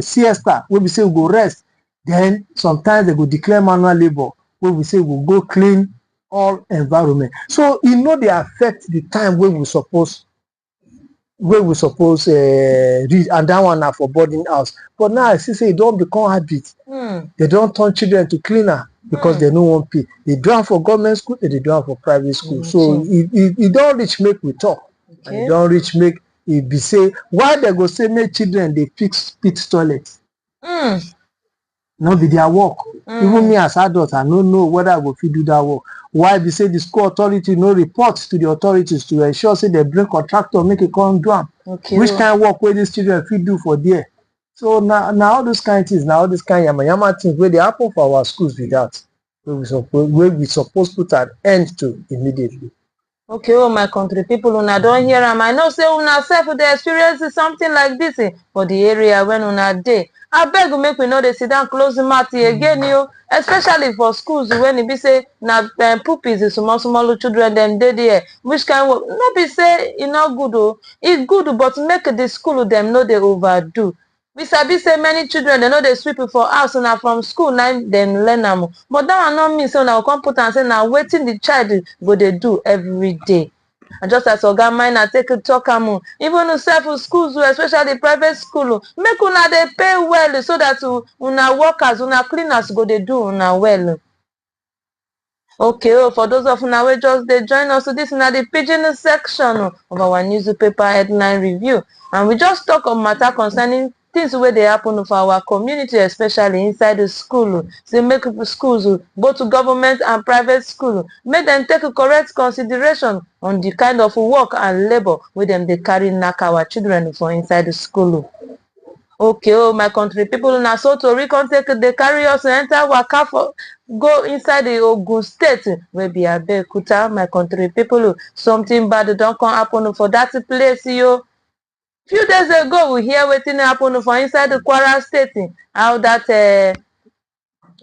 siesta, when we say we go rest, then sometimes they go declare manual labor, where we say we'll go clean all environment. So they affect the time where we suppose read, and that one now for boarding house. But now I see say it don't become habit. They don't turn children to cleaner because they no want pay. They do am for government school, and they do am for private school. So it don't reach make we talk. And it don't reach make it be say why they go say make children they fix pit toilet. No be their work. Even me as adult, I don't know whether I go fit do that work. Why be say the school authority no report to the authorities to ensure say they bring contractor make it come do am. Which kind of work where these children fit do for there? So now all those kind of things, now all these kind of yama things where they happen for our schools with that, where we suppose put an end to immediately. Okay, oh my country people, una don't hear am. I know say una self dey experience something like this for the area when una dey. Abeg make we no dey sit down close mouth again, especially for schools when e be say na pupils, small children dem dey there. Which kind work? No be say e no good o. E good, but make the school dem no dey overdo. We sabi say many children dem no dey sweep for house, na from school na dem learn am. But that one no mean say una go come put am say na wetin the child go dey do every day. And just as Oga Maina take talk am, even self schools, especially private school, make una dey pay well so that una workers, una cleaners go dey do una well. Okay, for those of una wey just dey join us, so this na the pidgin section of our newspaper headline review, and we just talk on matter concerning things wey dey happen for our community, especially inside the school. So make schools, both government and private school, make them take correct consideration on the kind of work and labor wey dem dey carry knack our children for inside the school. Okay, oh my country people, na so tori come take dey carry us enter waka for go inside the Ogun State wey be Abeokuta. My country people, something bad don come happen for that place, yo. Few days ago we hear wetin happen for inside the Kwara State, how that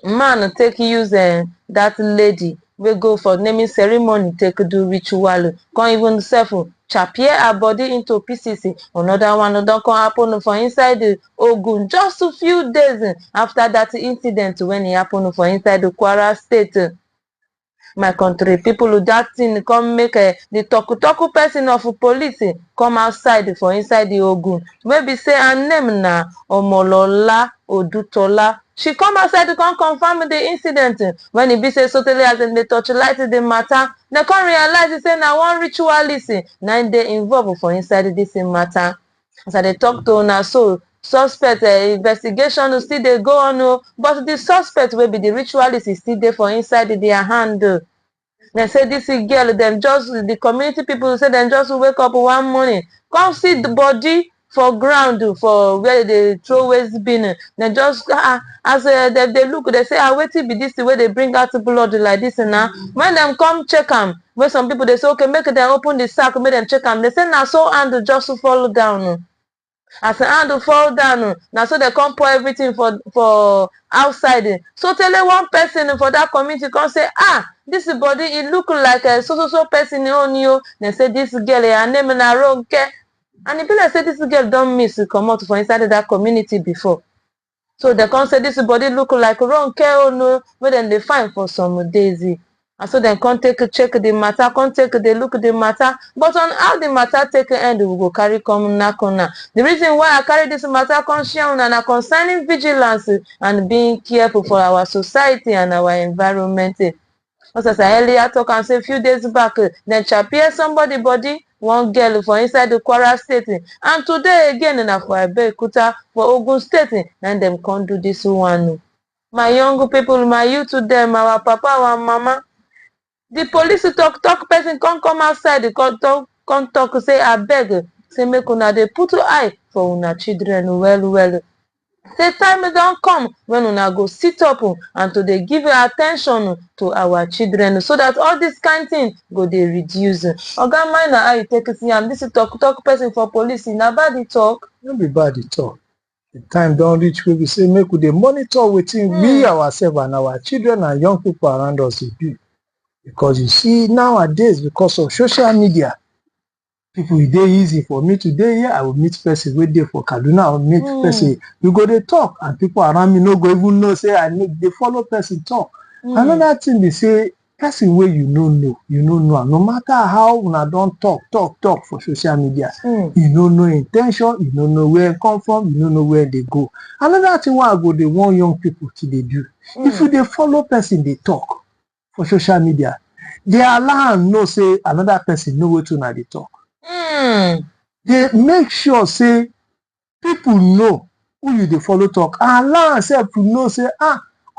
man take use that lady wey go for naming ceremony take do ritual, come even self chapie her body into pieces. Another one don come happen for inside the Ogun just a few days after that incident when e happen for inside the Kwara State. My country people, that thing come make the talk person of police come outside for inside the Ogun. Maybe say her name na Omolola Odutola. She come outside to come confirm the incident. When it be say totally as in they torchlight the matter, they come realize say na one ritualist na they involved for inside this matter. As I dey talk to una so, suspect investigation still dey go on, but the suspect will be the ritualist is still there for inside their hand. They say this girl, the community people say them just wake up one morning, come see the body for ground for where they throw waste bin. They just as they look, they say, wetin be this the way they bring out blood like this now. When them come check them, where some people they say, okay, make them open the sack, make them check them. They say now so hand just fall down. As the hand fall down, now so they come pour everything for outside. So tell one person for that community come say, this body it look like a so person on you. They say this girl her name na Ronke. And if like say this girl don't miss come out for inside that community before. So they come say this body look like Ronke oh no, but then they find for some days. And so then come take check the matter, come take the look the matter. But on how the matter take end, we go carry come knock on. The reason why I carry this matter come share on concerning vigilance and being careful for our society and our environment. As I earlier talk and say a few days back, then chapie somebody body, one girl for inside the Kwara State, and today again na for Abeokuta for Ogun State, and them can't do this one. My young people, my youth to them, our papa, our mama. The police talk person come outside, come talk say abeg, say make una dey put eye for una children well. Say time don't come when una go sit up and to dey give attention to our children so that all this kind thing go dey reduce. Oga Maina, how you take see am? This talk person for police, na bad the talk? No be bad the talk. The time don't reach where we say make we dey monitor wetin we ourselves and our children and young people around us dey do. Because you see nowadays, because of social media, people it dey easy for me today here. I will meet person wey dey for Kaduna. I will meet person. We go dey talk, and people around me no go even know say I need they follow person talk. Another thing they say person wey you no know am. No matter how una don talk for social media, you no know in ten tion, you no know where e come from, you no know where dey go. Another thing wey I go dey warn young people to dey do, if you dey follow person dey talk for social media, dey allow am know say another person know wetin una dey talk. Dey make sure say people know who you dey follow talk, and allow am sef to know say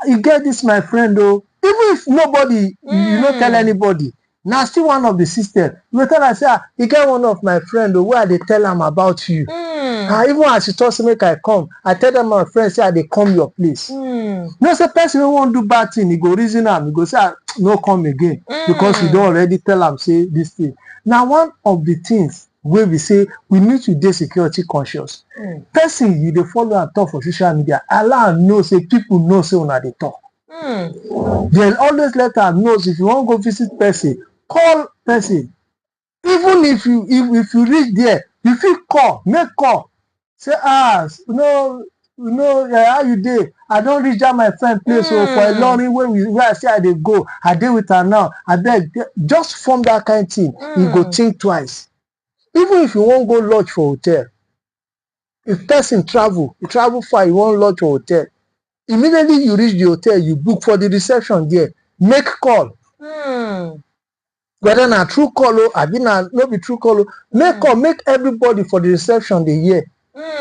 you get this my friend o. Even if nobody, you no tell anybody, na still one of the system. You go tell am say e get one of my friend o wey I dey tell am about you. Even as you talk say make I come, I tell them my friend say I dey come your place. No say person wey wan do bad thing, e go reason am, e go say no come again, because you don already tell am say this thing. Na one of the things wey be say we need to dey security conscious. Person you dey follow am talk for social media, allow am know say people know say una dey talk. Then always let am know if you wan go visit person, call person. Even if you reach there, you fit call, make call, say how you dey? I don reach that my friend place for Ilorin where I say I dey go, I dey with her now, abeg just form that kind thing. You go think twice. Even if you wan go lodge for hotel, if person travel far, you wan lodge for hotel, immediately you reach the hotel, you book for the reception there, make call. Whether na true call o abi na no be true call o, make call, make everybody for the reception dey hear.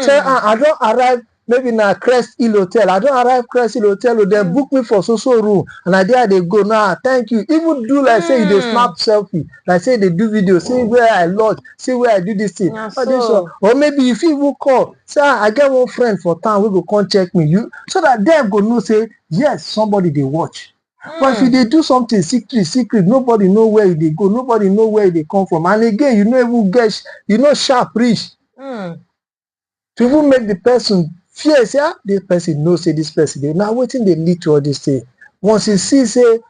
Say I don arrive, maybe na Crest Hill Hotel, I don arrive Crest Hill Hotel o, dem book me for so room and na there I dey go now, thank you. Even do like say you dey snap selfie, like say you dey do video, see where I lodge, see where I do this thing. Or maybe you fit even call, say I get one friend for town wey go come check me, so that dem go know say yes, somebody dey watch. But if you dey do something secret, nobody know where you dey go, nobody know where you dey come from, and again you no even get, you no sharp reach to even make the person fear say this person know say this person dey. Now wetin dey lead to all this thing? Once you see say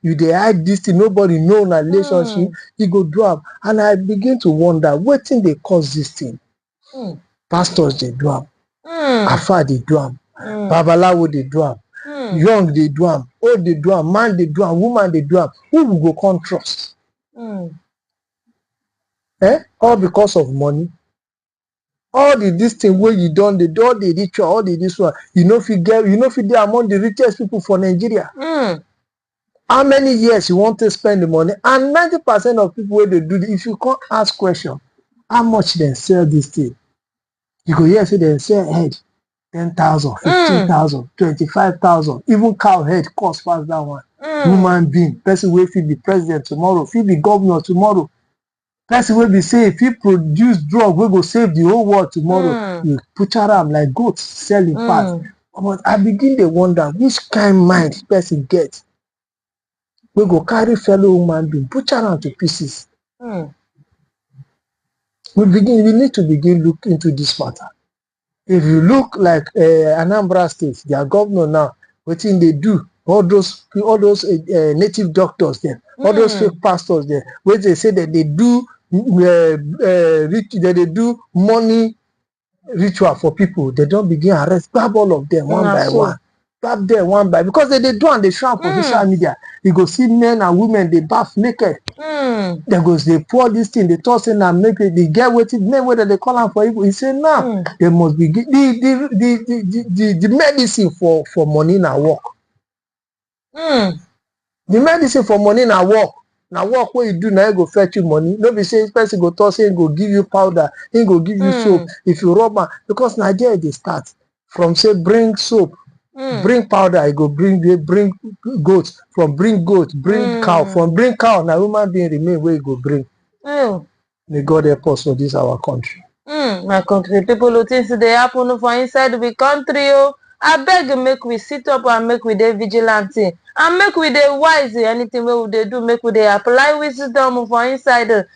you dey hide this thing, nobody know na relationship, you go do am. And I begin to wonder wetin dey cause this thing. Pastors dey do am, Alfa dey do am, Babalawo dey do am, young dey do am, old dey do am, man dey do am, woman dey do am. Who we go come trust? All because of money. All this thing wey you don dey do, all the ritual, all this one, you no fit dey among the richest people for Nigeria. How many years you want to spend the money? And 90% of people wey dey do this, if you come ask question, how much dem sell this thing, you go hear say dem sell head 10,000, 15,000, 25,000. Even cow head cost pass that one. Human being, person wey fit be president tomorrow, fit be governor tomorrow, person wey be say if he produce drug wey go save the whole world tomorrow, you butcher am like goat selling fast. But I begin dey wonder which kind mind person get wey go carry fellow human being butcher am to pieces. We need to begin look into this matter. If you look like Anambra State, their governor now, wetin dey do, all those native doctors there, all those fake pastors there, wey they say that they do money ritual for people, they don't begin arrest, grab all of them one by one. Grab them one by, because they do and they show up for social media. You go see men and women, they bath naked. They pour this thing, they toss in and make it, they get waiting, men whether they call them for evil. He say now, they must be the medicine for money na work. The medicine for money na work. Now work what you do now, you go fetch you money. No be say person go toss, he go give you powder, he go give you soap. If you rub am, because Nigeria they start from say bring soap, bring powder, I go bring goat, from bring goat, bring cow, from bring cow, now human being remain where you go bring. May God help us for this our country. My country people who things they happen for inside the country. I beg make we sit up and make we dey vigilant and make we dey wise. Anything we dey do, make we dey apply wisdom for inside. The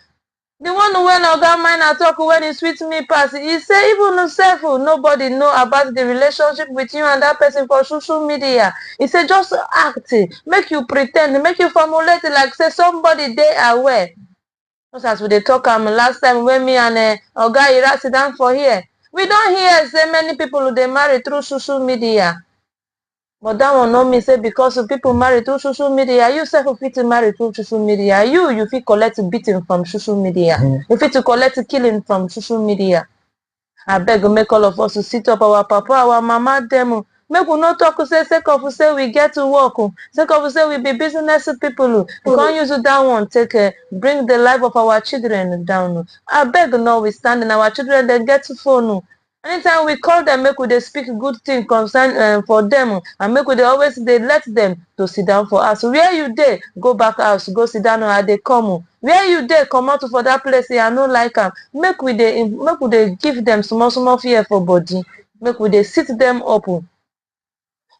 one when Oga Miner talk when he sweet me pass, he say even yourself nobody know about the relationship with you and that person for social media. He say just act, make you pretend, make you formulate like say somebody dey aware. Just as we dey talk last time when me and Oga Ira sit down for here, we don't hear say many people they marry through social media. But that one no mean say because of people marry through social media, you sef fit to marry through social media. You fit collect beating from social media. You fit to collect killing from social media. Abeg make all of us to sit up our papa, our mama dem. Make we no talk say sake of say we get to work, sake of say we be business people. We can't use that one take bring the life of our children down. Abeg no we standing our children they get phone. Anytime we call them, make we dey speak good thing concern for them, and make we dey always dey let them to sit down for us. Where you dey, go back house, go sit down and they come. Where you dey, come out for that place, I no like am. Make we dey give them small fear for body. Make we dey sit them up.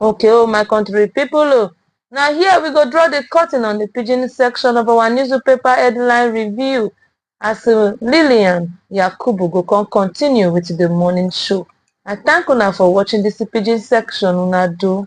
Okay, oh my country people. Now here we go draw the curtain on the pidgin section of our newspaper headline review. As Lillian Yakubu go continue with the morning show. I thank una for watching this pidgin section una do.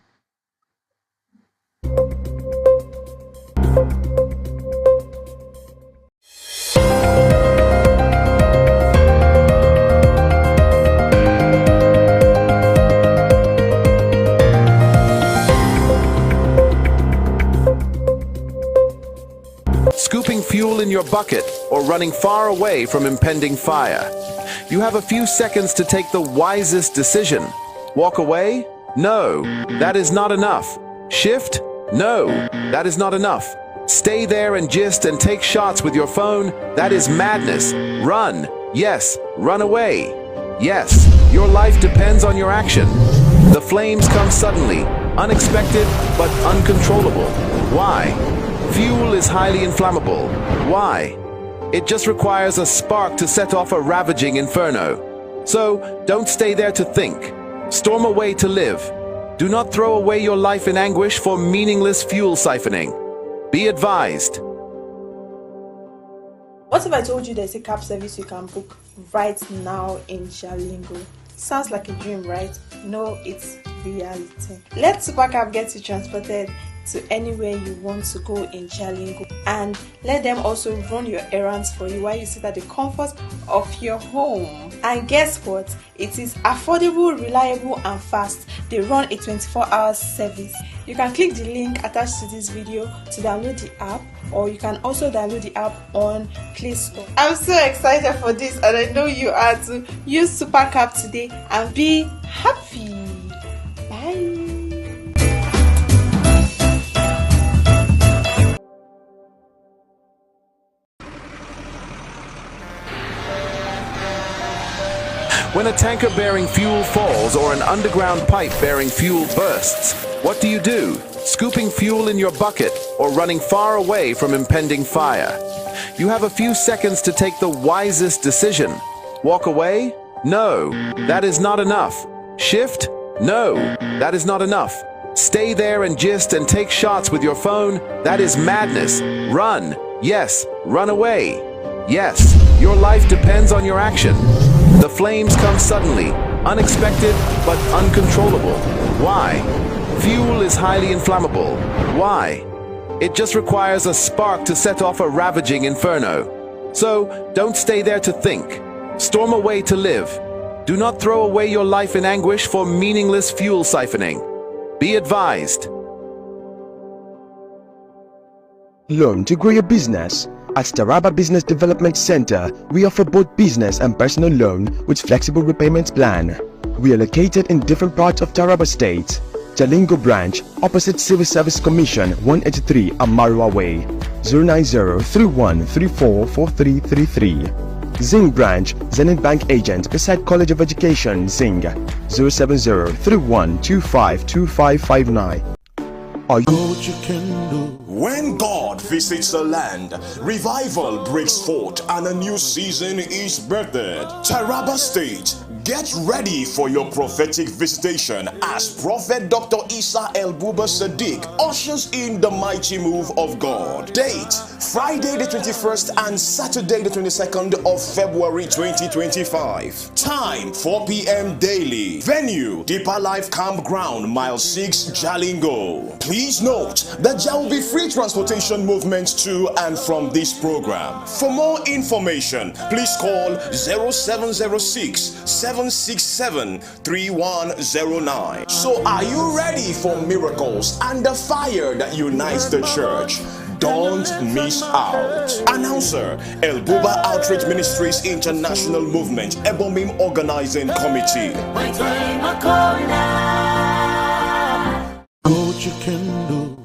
Scooping fuel in your bucket or running far away from impending fire. You have a few seconds to take the wisest decision. Walk away? No, that is not enough. Shift? No, that is not enough. Stay there and gist and take shots with your phone? That is madness. Run. Yes, run away. Yes, your life depends on your action. The flames come suddenly, unexpected but uncontrollable. Why? Fuel is highly inflammable. Why? It just requires a spark to set off a ravaging inferno. So, don't stay there to think. Storm away to live. Do not throw away your life in anguish for meaningless fuel siphoning. Be advised. What if I told you there's a cab service you can book right now in Jalingo? Sounds like a dream, right? No, it's reality. Let Supercab get you transported to anywhere you want to go in Jalingo, and let them also run your errands for you while you sit at the comfort of your home. And guess what? It is affordable, reliable and fast. They run a 24-hour service. You can click the link attached to this video to download the app, or you can also download the app on Play Store. I'm so excited for this, and I know you are too. Use Supercab today and be happy. Bye. When a tanker bearing fuel falls or an underground pipe bearing fuel bursts, what do? Scooping fuel in your bucket or running far away from impending fire. You have a few seconds to take the wisest decision. Walk away? No, that is not enough. Shift? No, that is not enough. Stay there and gist and take shots with your phone? That is madness. Run. Yes, run away. Yes, your life depends on your action. The flames come suddenly, unexpected but uncontrollable. Why? Fuel is highly inflammable. Why? It just requires a spark to set off a ravaging inferno. So, don't stay there to think. Storm away to live. Do not throw away your life in anguish for meaningless fuel siphoning. Be advised. Learn to grow your business. At Taraba Business Development Center, we offer both business and personal loan with flexible repayment plan. We are located in different parts of Taraba State. Jalingo branch, opposite Civil Service Commission, 183 Amarua Way, 090-3134-4333. Zing branch, Zenith Bank agent beside College of Education, Zing, 070-3125-2559. Are you When God visits a land, revival breaks forth and a new season is birthed. Taraba State, get ready for your prophetic visitation as Prophet Dr. Isa El-Buba Sadiq ushers in the mighty move of God. Date, Friday the 21st and Saturday the 22nd of February 2025. Time, 4 p.m. daily. Venue, Deeper Life Campground, Mile 6, Jalingo. Please note that there will be free transportation movements to and from this program. For more information, please call 0706 0706-767-3109. So are you ready for miracles and the fire that unites the church? Don't miss out. Announcer, El Buba Outreach Ministries International Movement, Ebomim Organizing Committee.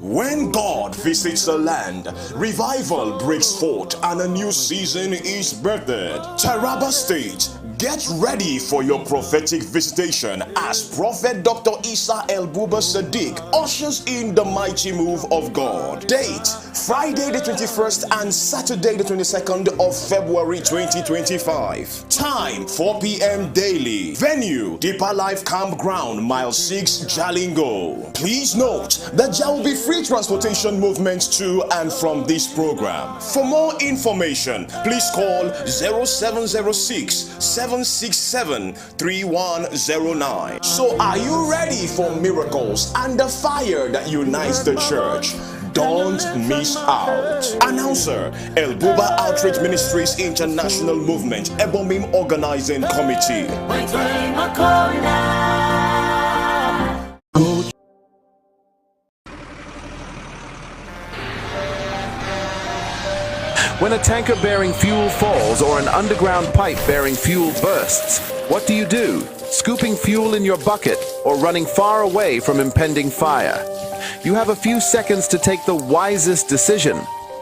When God visits a land, revival breaks forth and a new season is birthed. Taraba State, get ready for your prophetic visitation as Prophet Dr. Isa El Buba Sadiq ushers in the mighty move of God. Date, Friday the 21st and Saturday the 22nd of February 2025. Time, 4 p.m. daily. Venue, Deeper Life Campground, Mile 6, Jalingo. Please note that there will be free transportation movements to and from this program. For more information, please call 0706-767-3109. So are you ready for miracles and the fire that unites the church? Don't miss out. Announcer, El Buba Outreach Ministries International Movement, Ebomim Organizing Committee. When a tanker bearing fuel falls or an underground pipe bearing fuel bursts, what do? Scooping fuel in your bucket or running far away from impending fire? You have a few seconds to take the wisest decision.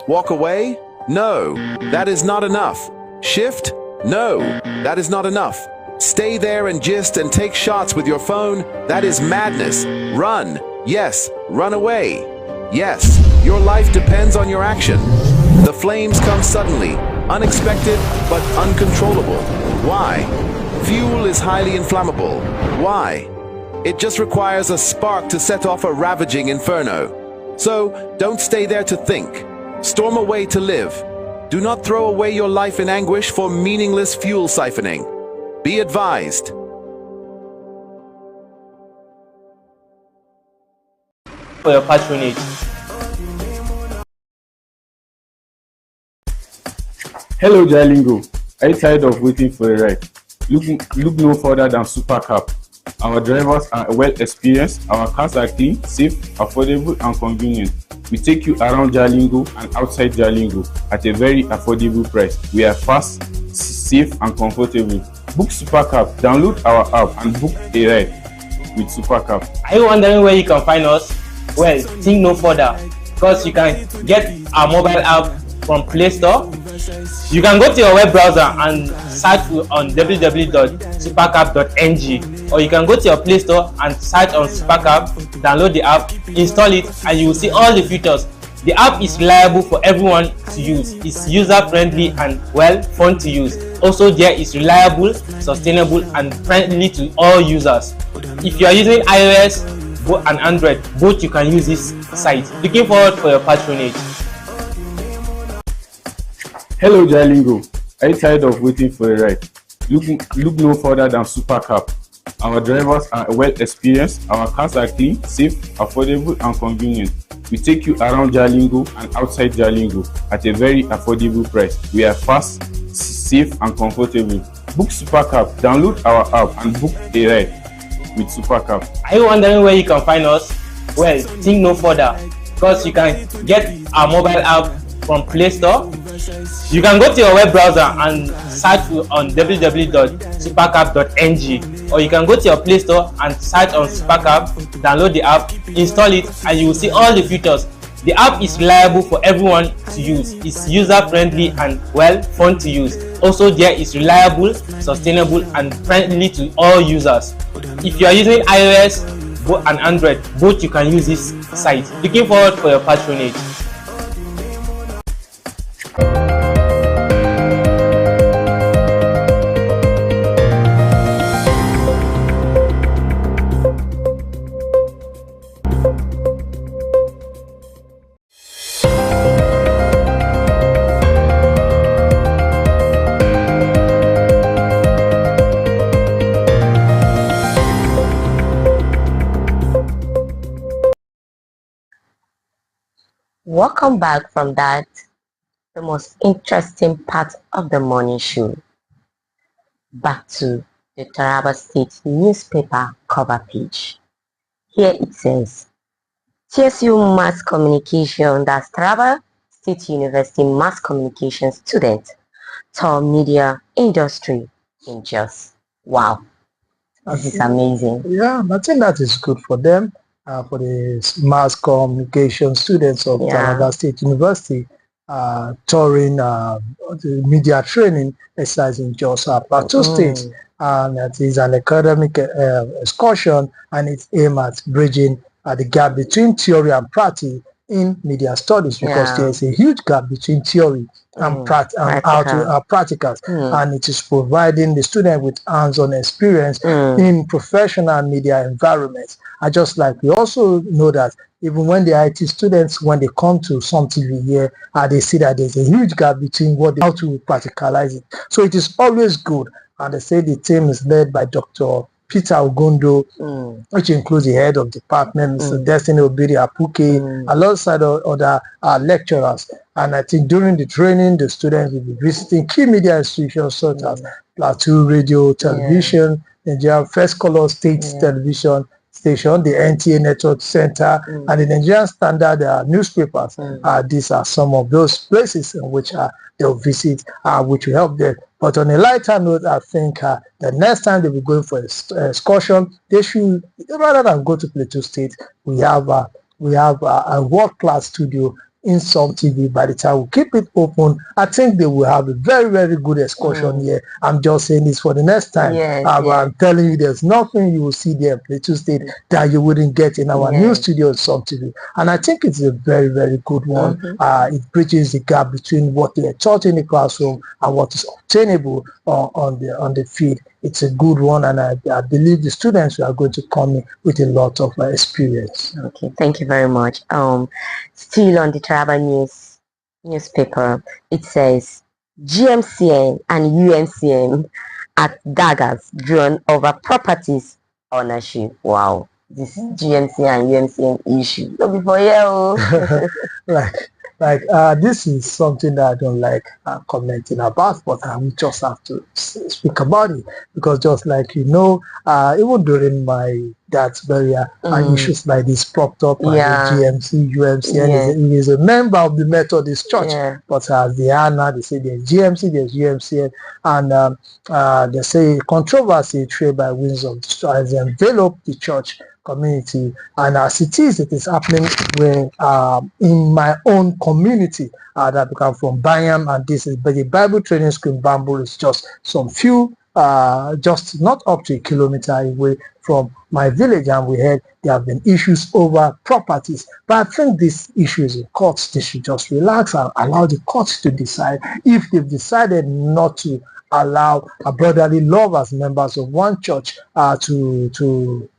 Walk away? No, that is not enough. Shift? No, that is not enough. Stay there and gist and take shots with your phone? That is madness. Run. Yes, run away. Yes, your life depends on your action. The flames come suddenly, unexpected but uncontrollable. Why? Fuel is highly inflammable. Why? It just requires a spark to set off a ravaging inferno. So, don't stay there to think. Storm away to live. Do not throw away your life in anguish for meaningless fuel siphoning. Be advised. For your patronage. Hello Jalingo, are you tired of waiting for a ride? Look no further than Supercab. Our drivers are well experienced, our cars are clean, safe, affordable and convenient. We take you around Jalingo and outside Jalingo at a very affordable price. We are fast, safe and comfortable. Book Supercab, download our app and book a ride with Supercab. Are you wondering where you can find us? Well, think no further, because you can get our mobile app from Play Store. You can go to your web browser and search on www.supercab.ng, or you can go to your Play Store and search on Supercab, download the app, install it, and you will see all the features. The app is reliable for everyone to use. It's user friendly and fun to use. Also, there is reliable, sustainable and friendly to all users. If you are using iOS and Android, both you can use this site. Looking forward for your patronage. Hello Jalingo, are you tired of waiting for a ride? Look no further than Supercab. Our drivers are well experienced, our cars are clean, safe, affordable and convenient. We take you around Jalingo and outside Jalingo at a very affordable price. We are fast, safe and comfortable. Book Supercab, download our app and book a ride with Supercab. Are you wondering where you can find us? Well, think no further, because you can get our mobile app from Play Store. You can go to your web browser and search on www.supercab.ng, or you can go to your Play Store and search on Supercab, download the app, install it, and you will see all the features. The app is reliable for everyone to use. It's user friendly and fun to use. Also, there is reliable, sustainable and friendly to all users. If you are using iOS and Android, both you can use this site. Looking forward for your patronage. Welcome back from that, the most interesting part of the morning show. Back to the Taraba State newspaper cover page. Here it says, TSU Mass Communication, that's Taraba State University Mass Communication student, tour media industry in Jos. Wow, this is amazing. Yeah, I think that is good for them, for the mass communication students of Taraba State University, touring the media training exercise in Jos Plateau State. And it is an academic excursion, and it's aimed at bridging the gap between theory and practice in media studies, because there is a huge gap between theory and practicals, and it is providing the student with hands-on experience in professional media environments. I just like, we also know that even when the IT students, when they come to some TV here, they see that there's a huge gap between how to practicalize it. So it is always good. And they say the team is led by Dr. Peter Ogondo, which includes the head of department, Mr. Destiny Obiri Apuke, alongside other lecturers. And I think during the training, the students will be visiting key media institutions such as Plateau Radio, Television, Nigeria First Color State Television Station, the NTA Network Center, and the Nigerian Standard newspapers. These are some of those places in which they'll visit, which will help them. But on a lighter note, I think the next time they will go for an excursion, they should, rather than go to Plateau State, we have a world-class studio in some TV. By the time we keep it open, I think they will have a very, very good excursion here. I'm just saying this for the next time. I'm telling you, there's nothing you will see there in Plateau State that you wouldn't get in our new studio in some TV. And I think it's a very, very good one. It bridges the gap between what they are taught in the classroom and what is obtainable on the field. It's a good one, and I believe the students are going to come in with a lot of experience. Okay, thank you very much. Still on the Taraba newspaper, it says GMCN and UMCN at daggers drawn over properties ownership. Wow, this GMCN and UMCN issue. So before this is something that I don't like commenting about, but I will just have to speak about it, because just like even during my dad's burial, issues like this popped up. GMC, UMC, he is a member of the Methodist Church, but as they are now, they say there's GMC, there's UMC, and they say controversy trade by winds of destruction has enveloped the church community, and as it is happening in my own community that become from Bayam, and this is the Bible Training School in Bamboo is just some few, just not up to a kilometer away from my village, and we heard there have been issues over properties. But I think this issue is in courts. They should just relax and allow the courts to decide. If they've decided not to allow a brotherly love as members of one church to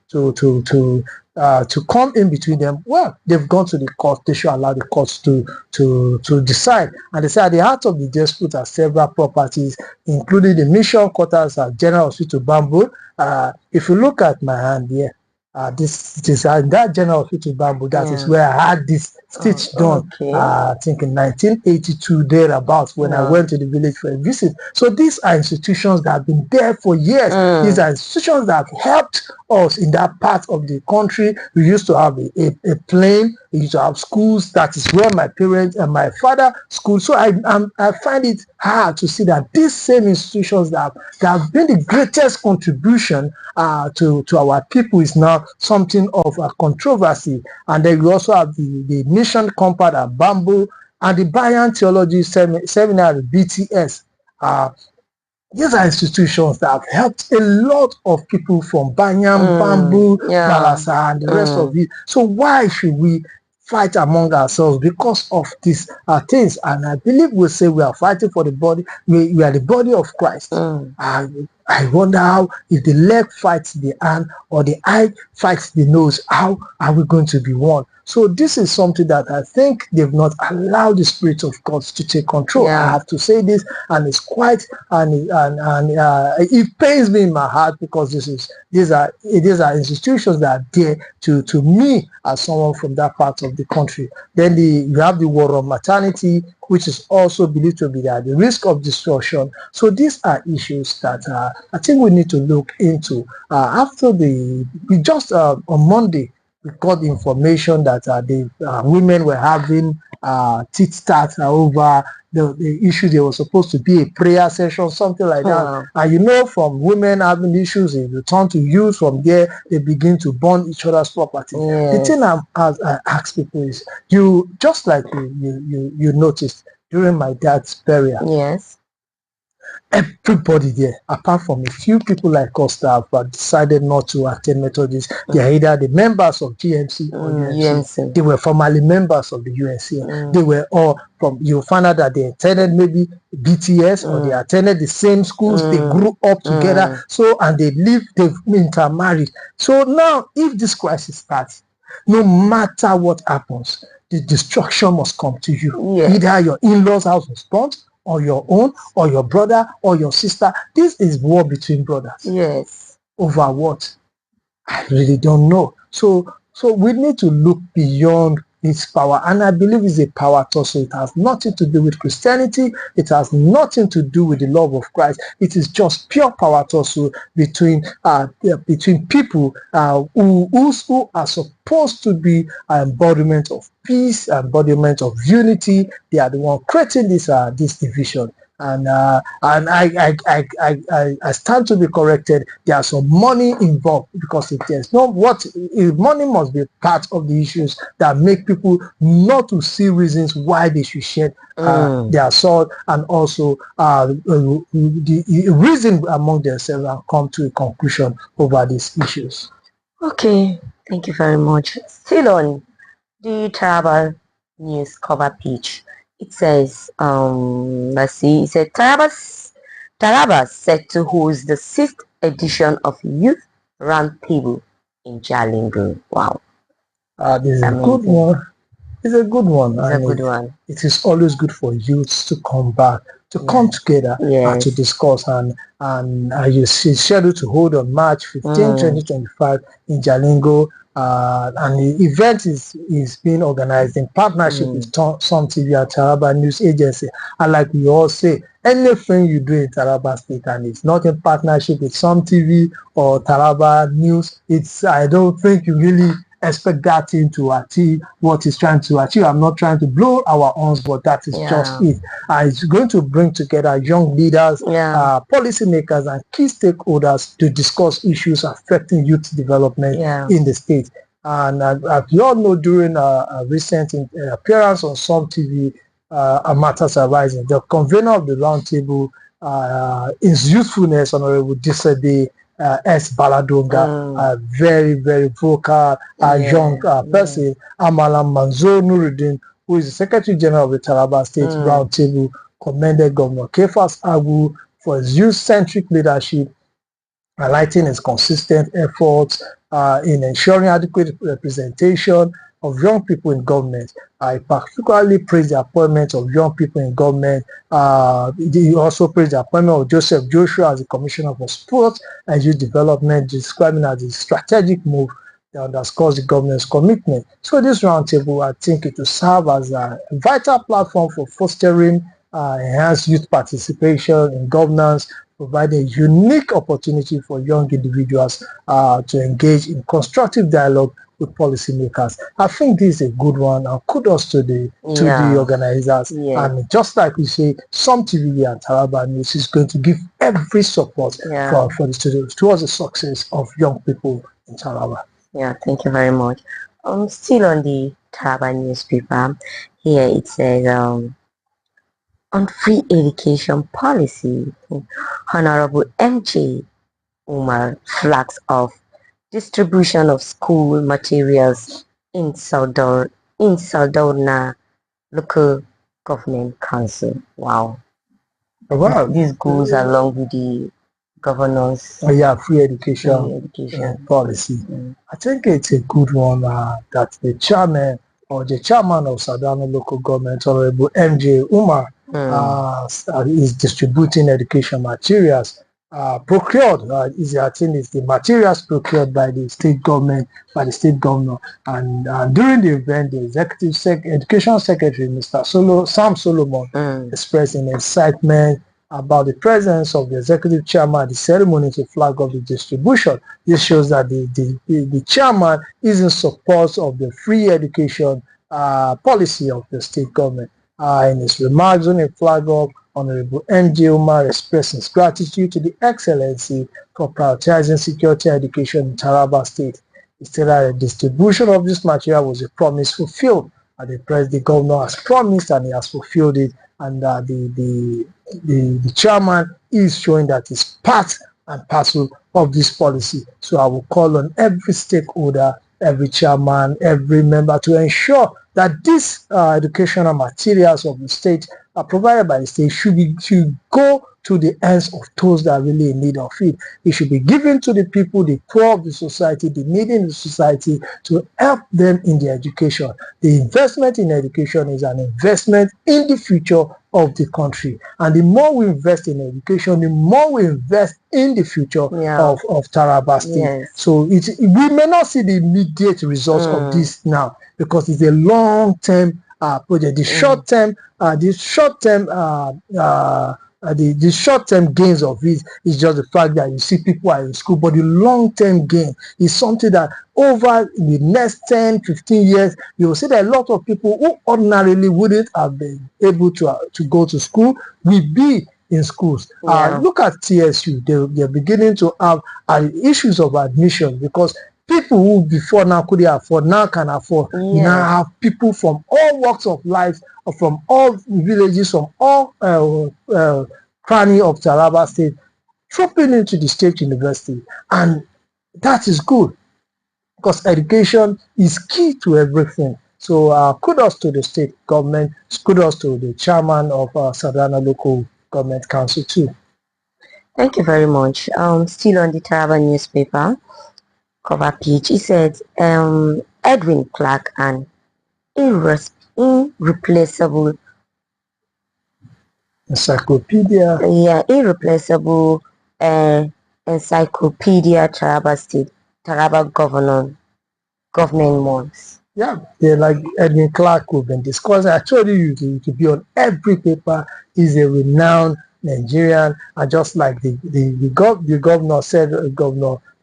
come in between them, well, they've gone to the court. They should allow the courts to decide. And they say at the heart of the dispute are several properties, including the mission quarters at General Hospital Bamboo. If you look at my hand here, this is that General Hospital Bamboo. That is where I had this stitch done. I think in 1982 thereabouts, when I went to the village for a visit. So these are institutions that have been there for years. These are institutions that have helped us in that part of the country. We used to have a plane. We used to have schools. That is where my parents and my father school. So I find it hard to see that these same institutions that have been the greatest contribution to our people is now something of a controversy. And then we also have the mission compound at Bamboo and the Bayan Theology Seminary, BTS. These are institutions that have helped a lot of people from Bayam, Bamboo, Balasa, and the rest of it. So why should we fight among ourselves because of these things? And I believe we'll say we are fighting for the body. We are the body of Christ. I wonder how, if the leg fights the hand or the eye fights the nose, how are we going to be one? So this is something that I think they've not allowed the Spirit of God to take control. I have to say this, and it's quite, and it pains me in my heart, because these are institutions that are dear to me as someone from that part of the country. Then you have the war on maternity, which is also believed to be at the risk of destruction. So these are issues that I think we need to look into. After we just on Monday, we got information that the women were having tit-tat over the issue. There was supposed to be a prayer session, something like that. And you know, from women having issues, they return to youth. From there, they begin to burn each other's property. The thing I ask people is, you just like you noticed during my dad's burial. Yes. Everybody there, apart from a few people like us that have decided not to attend Methodist, they are either the members of GMC or UMC. They were formerly members of the UNC. They were all from, you find out that they attended maybe BTS or they attended the same schools. They grew up together. So, and they've intermarried. So now, if this crisis starts, no matter what happens, the destruction must come to you. Either your in-laws' house was burnt, or your own, or your brother, or your sister. This is war between brothers. Yes. Over what? I really don't know. So we need to look beyond its power, and I believe it's a power tussle. It has nothing to do with Christianity. It has nothing to do with the love of Christ. It is just pure power tussle between people who are supposed to be an embodiment of peace, embodiment of unity. They are the one creating this division. And I stand to be corrected. There's some money involved, because if there's if money must be part of the issues that make people not to see reasons why they should shed their sword, and also the reason among themselves, and come to a conclusion over these issues. Okay, thank you very much. Still on the Taraba news cover page, it says, let's see, it said Taraba set to host the 6th edition of Youth Roundtable in Jalingo. Wow. This is a good one. It's a good one. It's a good one. It is always good for youths to come back, to come together, and to discuss. And you see, scheduled to hold on March 15, 2025 in Jalingo. And the event is being organized in partnership with Sun TV and Taraba News Agency. And like we all say, anything you do in Taraba State and it's not in partnership with Sun TV or Taraba News, I don't think you really expect that thing to achieve what it's trying to achieve. I'm not trying to blow our horns, but that is just it. It's going to bring together young leaders, policymakers, and key stakeholders to discuss issues affecting youth development in the state. And as you all know, during a recent appearance on Sun TV, Matters Arising, the convener of the roundtable, his youthfulness, Honorable Disabe S. Baladonga, a very, very vocal young person, Amalam Manzo Nuruddin, who is the Secretary General of the Taraba State Roundtable, commended Governor Kefas Agu for his youth-centric leadership, highlighting his consistent efforts in ensuring adequate representation of young people in government. I particularly praise the appointment of young people in government. He also praised the appointment of Joseph Joshua as the Commissioner for Sports and Youth Development, describing as a strategic move that underscores the government's commitment. So this roundtable, I think it will serve as a vital platform for fostering enhanced youth participation in governance, providing a unique opportunity for young individuals to engage in constructive dialogue with policymakers. I think this is a good one, and kudos to the organizers. And just like we say, Sun TV and Taraba News is going to give every support for the students towards the success of young people in Taraba. Yeah, thank you very much. Still on the Taraba newspaper, here it says, on free education policy, Honorable MJ Umar flags off distribution of school materials in Saldona Local Government Council. Wow. This goes along with the governor's free education policy. I think it's a good one that the chairman or the chairman of Saldona Local Government, Honorable MJ Umar, is distributing education materials procured. I think it's the materials procured by the state government, by the state governor. And during the event, the education secretary, Mr. Sam Solomon, expressed an excitement about the presence of the executive chairman at the ceremony to flag off the distribution. This shows that the chairman is in support of the free education policy of the state government. In his remarks on a flag off, Honorable N.J. Umar expressed his gratitude to the Excellency for prioritizing security education in Taraba State. He said that the distribution of this material was a promise fulfilled. And the governor has promised and he has fulfilled it. And the chairman is showing that he's part and parcel of this policy. So I will call on every stakeholder, every chairman, every member to ensure that these educational materials of the state are provided by the state should go to the hands of those that are really in need of it. It should be given to the people, the poor of the society, the needy in the society, to help them in their education. The investment in education is an investment in the future of the country. And the more we invest in education, the more we invest in the future of Taraba State. Yes. So we may not see the immediate results of this now, because it's a long-term project. The short-term gains of it is just the fact that you see people are in school, but the long-term gain is something that over the next 10, 15 years, you will see that a lot of people who ordinarily wouldn't have been able to go to school will be in schools. Look at TSU. They're beginning to have issues of admission, because people who before now couldn't afford, now can afford. Now have people from all walks of life, from all villages, from all cranny of Taraba State, trooping into the state university. And that is good, because education is key to everything. So kudos to the state government, kudos to the chairman of Savannah Local Government Council too. Thank you very much. Still on the Taraba newspaper cover page, he said Edwin Clark, an irreplaceable encyclopedia. Irreplaceable encyclopedia Taraba State, Taraba government months. Yeah, they're like Edwin Clark we've been discussing. I told you to be on every paper. He's a renowned Nigerian, and just like the governor said,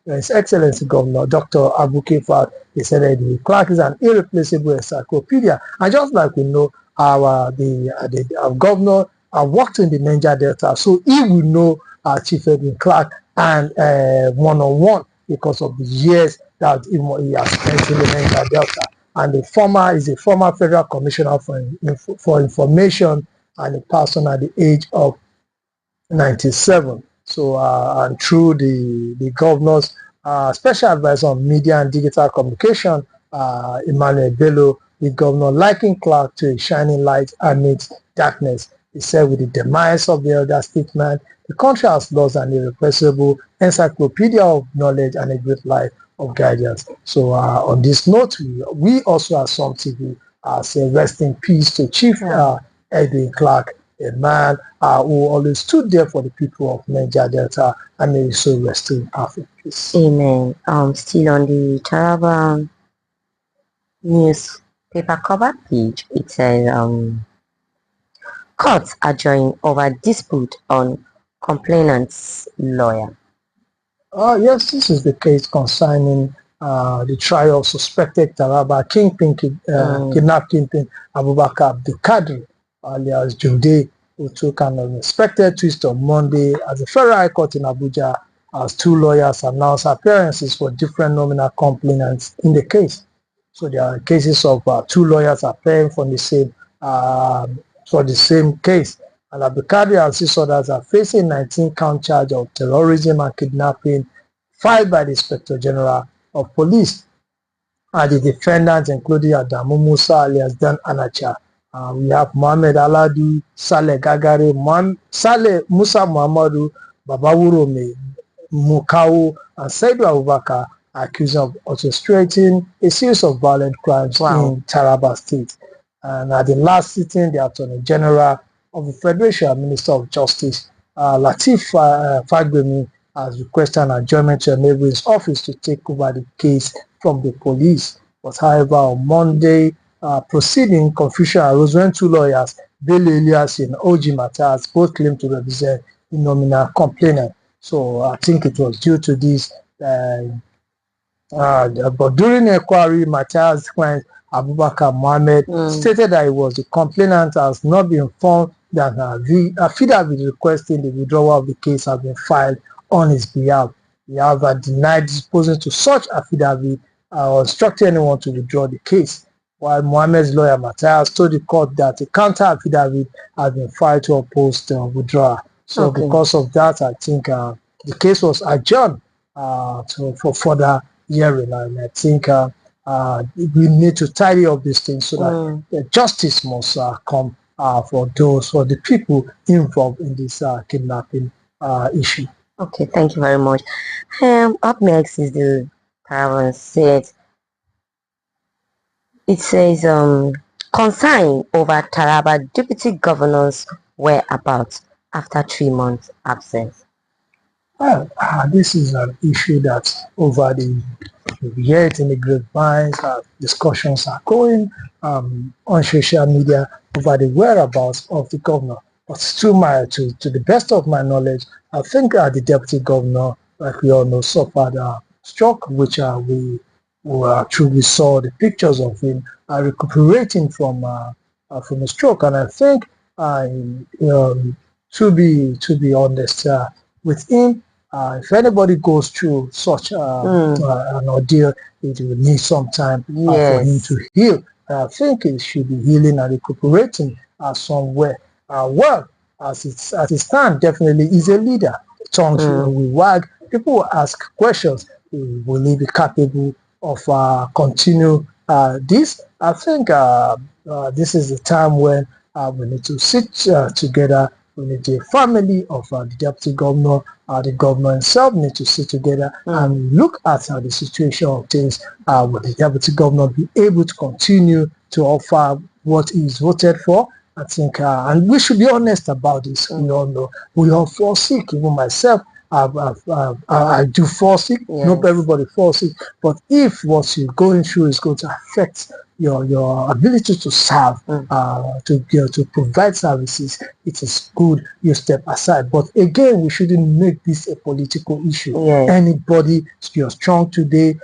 His Excellency Governor Dr. Abuke Fad, he said Edwin Clark is an irreplaceable encyclopedia. And just like we know, our governor worked in the Niger Delta, so he will know Chief Edwin Clark and one-on-one, because of the years that he has spent in the Niger Delta. And is a former Federal Commissioner for Information, and he passed on at the age of 97. So, and through the governor's special advisor on media and digital communication, Emmanuel Bello, the governor likened Clark to a shining light amidst darkness. He said, with the demise of the elder statesman, the country has lost an irreplaceable encyclopedia of knowledge and a great life of guidance. So, on this note, we also at Som TV say rest in peace to Chief Edwin Clark, a man who always stood there for the people of Niger Delta, and may so rest in peace. Amen. Still on the Taraba newspaper cover page, it says courts adjourn over dispute on complainant's lawyer. Yes, this is the case concerning the trial of suspected Taraba kidnap kingpin Abubakar Abdulkadir, alias Jude, who took an unexpected twist on Monday as the Federal High Court in Abuja, as two lawyers announced appearances for different nominal complainants in the case. So there are cases of two lawyers appearing for the same case. And Abdulkadir and 6 others are facing 19-count charge of terrorism and kidnapping filed by the Inspector General of Police. And the defendants including Adamu Musa alias Dan Anacha. We have Mohammed Aladu, Saleh Gagare, Saleh Musa Muhammadu, Babawurome, Mukau, and Saidu Abubakar accused of orchestrating a series of violent crimes in Taraba State. And at the last sitting, the Attorney General of the Federation, Minister of Justice, Lateef Fagbemi has requested an adjournment to enable his office to take over the case from the police. But however, on Monday proceeding, confusion arose when two lawyers, Bello Elias and OG Matthias, both claimed to represent the nominal complainant. So I think it was due to this. But during the inquiry, Matthias' client Abubakar Mohammed stated that it was the complainant has not been informed that the affidavit requesting the withdrawal of the case has been filed on his behalf. He however denied disposing to such affidavit or instructed anyone to withdraw the case, while Mohammed's lawyer Matthias told the court that a counter affidavit has been filed to oppose the withdrawal. So because of that, I think the case was adjourned for further hearing, and I think we need to tidy up these things so that the justice must come for the people involved in this kidnapping issue. Okay, thank you very much. Up next is the Paravan said. It says concern over Taraba deputy governor's whereabouts after 3 months absence. This is an issue that over the years in the grapevines, discussions are going on social media over the whereabouts of the governor. But to the best of my knowledge, I think the deputy governor, like we all know, suffered a stroke, which we truly saw the pictures of him recuperating from a stroke. And I think, to be honest, with him, if anybody goes through such an ordeal, it will need some time for him to heal. I think it should be healing and recuperating somewhere. Well, as it stands, definitely he's a leader. Tongues will wag. People will ask questions. Will he be capable of continue this? I think this is the time when we need to sit together. We need the family of the deputy governor, the governor himself need to sit together and look at the situation of things. Will the deputy governor be able to continue to offer what he is voted for? I think, and we should be honest about this. We all know we all fall sick. Even myself, I do fall sick. Not everybody falls sick. But if what you're going through is going to affect your ability to serve, to provide services, it is good you step aside. But again, we shouldn't make this a political issue. Anybody, you're strong today,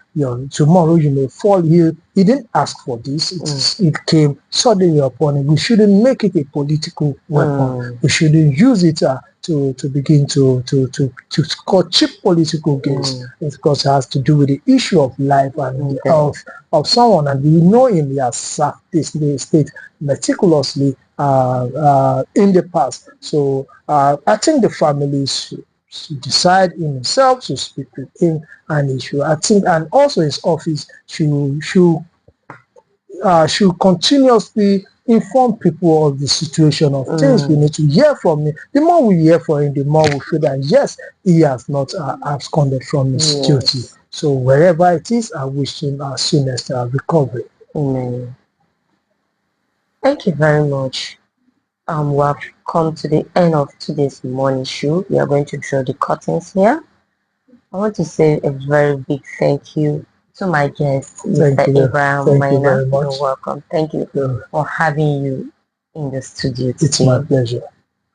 tomorrow you may fall ill. He didn't ask for this. It came suddenly upon him. We shouldn't make it a political weapon. We shouldn't use it to begin to score cheap political gains. It's because it has to do with the issue of life and the health of someone, and we know him. He has served this state meticulously in the past. So I think the family should decide in himself to speak with him an issue. I think, and also his office should continuously inform people of the situation of things. We need to hear from him. The more we hear from him, the more we feel that yes, he has not absconded from his duty. So wherever it is, I wish him our soonest recovery. Amen. Thank you very much. We have come to the end of today's morning show. We are going to draw the curtains here. I want to say a very big thank you to my guest, Mr. Abraham Maina. You're welcome. Thank you for having you in the studio today. It's my pleasure.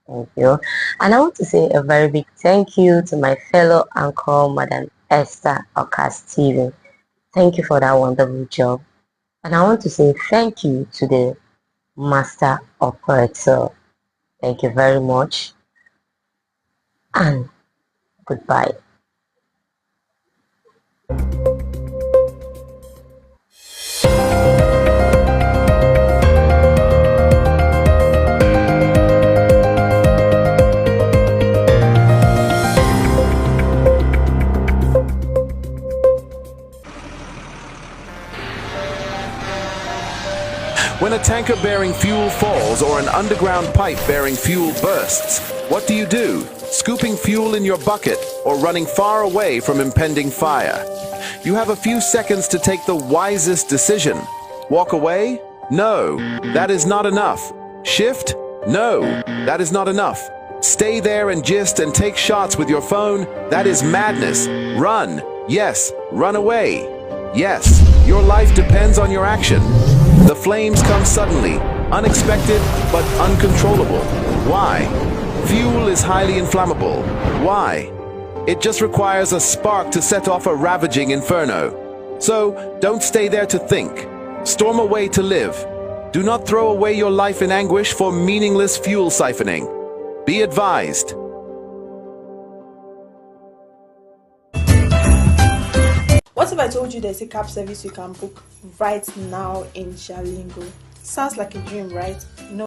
Thank you. And I want to say a very big thank you to my fellow anchor, Madam Esther Oka-Steven. Thank you for that wonderful job. And I want to say thank you to the Master Operator. Thank you very much. And goodbye. When a tanker bearing fuel falls or an underground pipe bearing fuel bursts, what do you do? Scooping fuel in your bucket or running far away from impending fire? You have a few seconds to take the wisest decision. Walk away? No, that is not enough. Shift? No, that is not enough. Stay there and gist and take shots with your phone? That is madness. Run. Yes, run away. Yes, your life depends on your action. The flames come suddenly, unexpected but uncontrollable. Why? Fuel is highly inflammable. Why? It just requires a spark to set off a ravaging inferno. So, don't stay there to think. Storm away to live. Do not throw away your life in anguish for meaningless fuel siphoning. Be advised. What if I told you there's a cab service you can book right now in Jalingo? Sounds like a dream, right? No.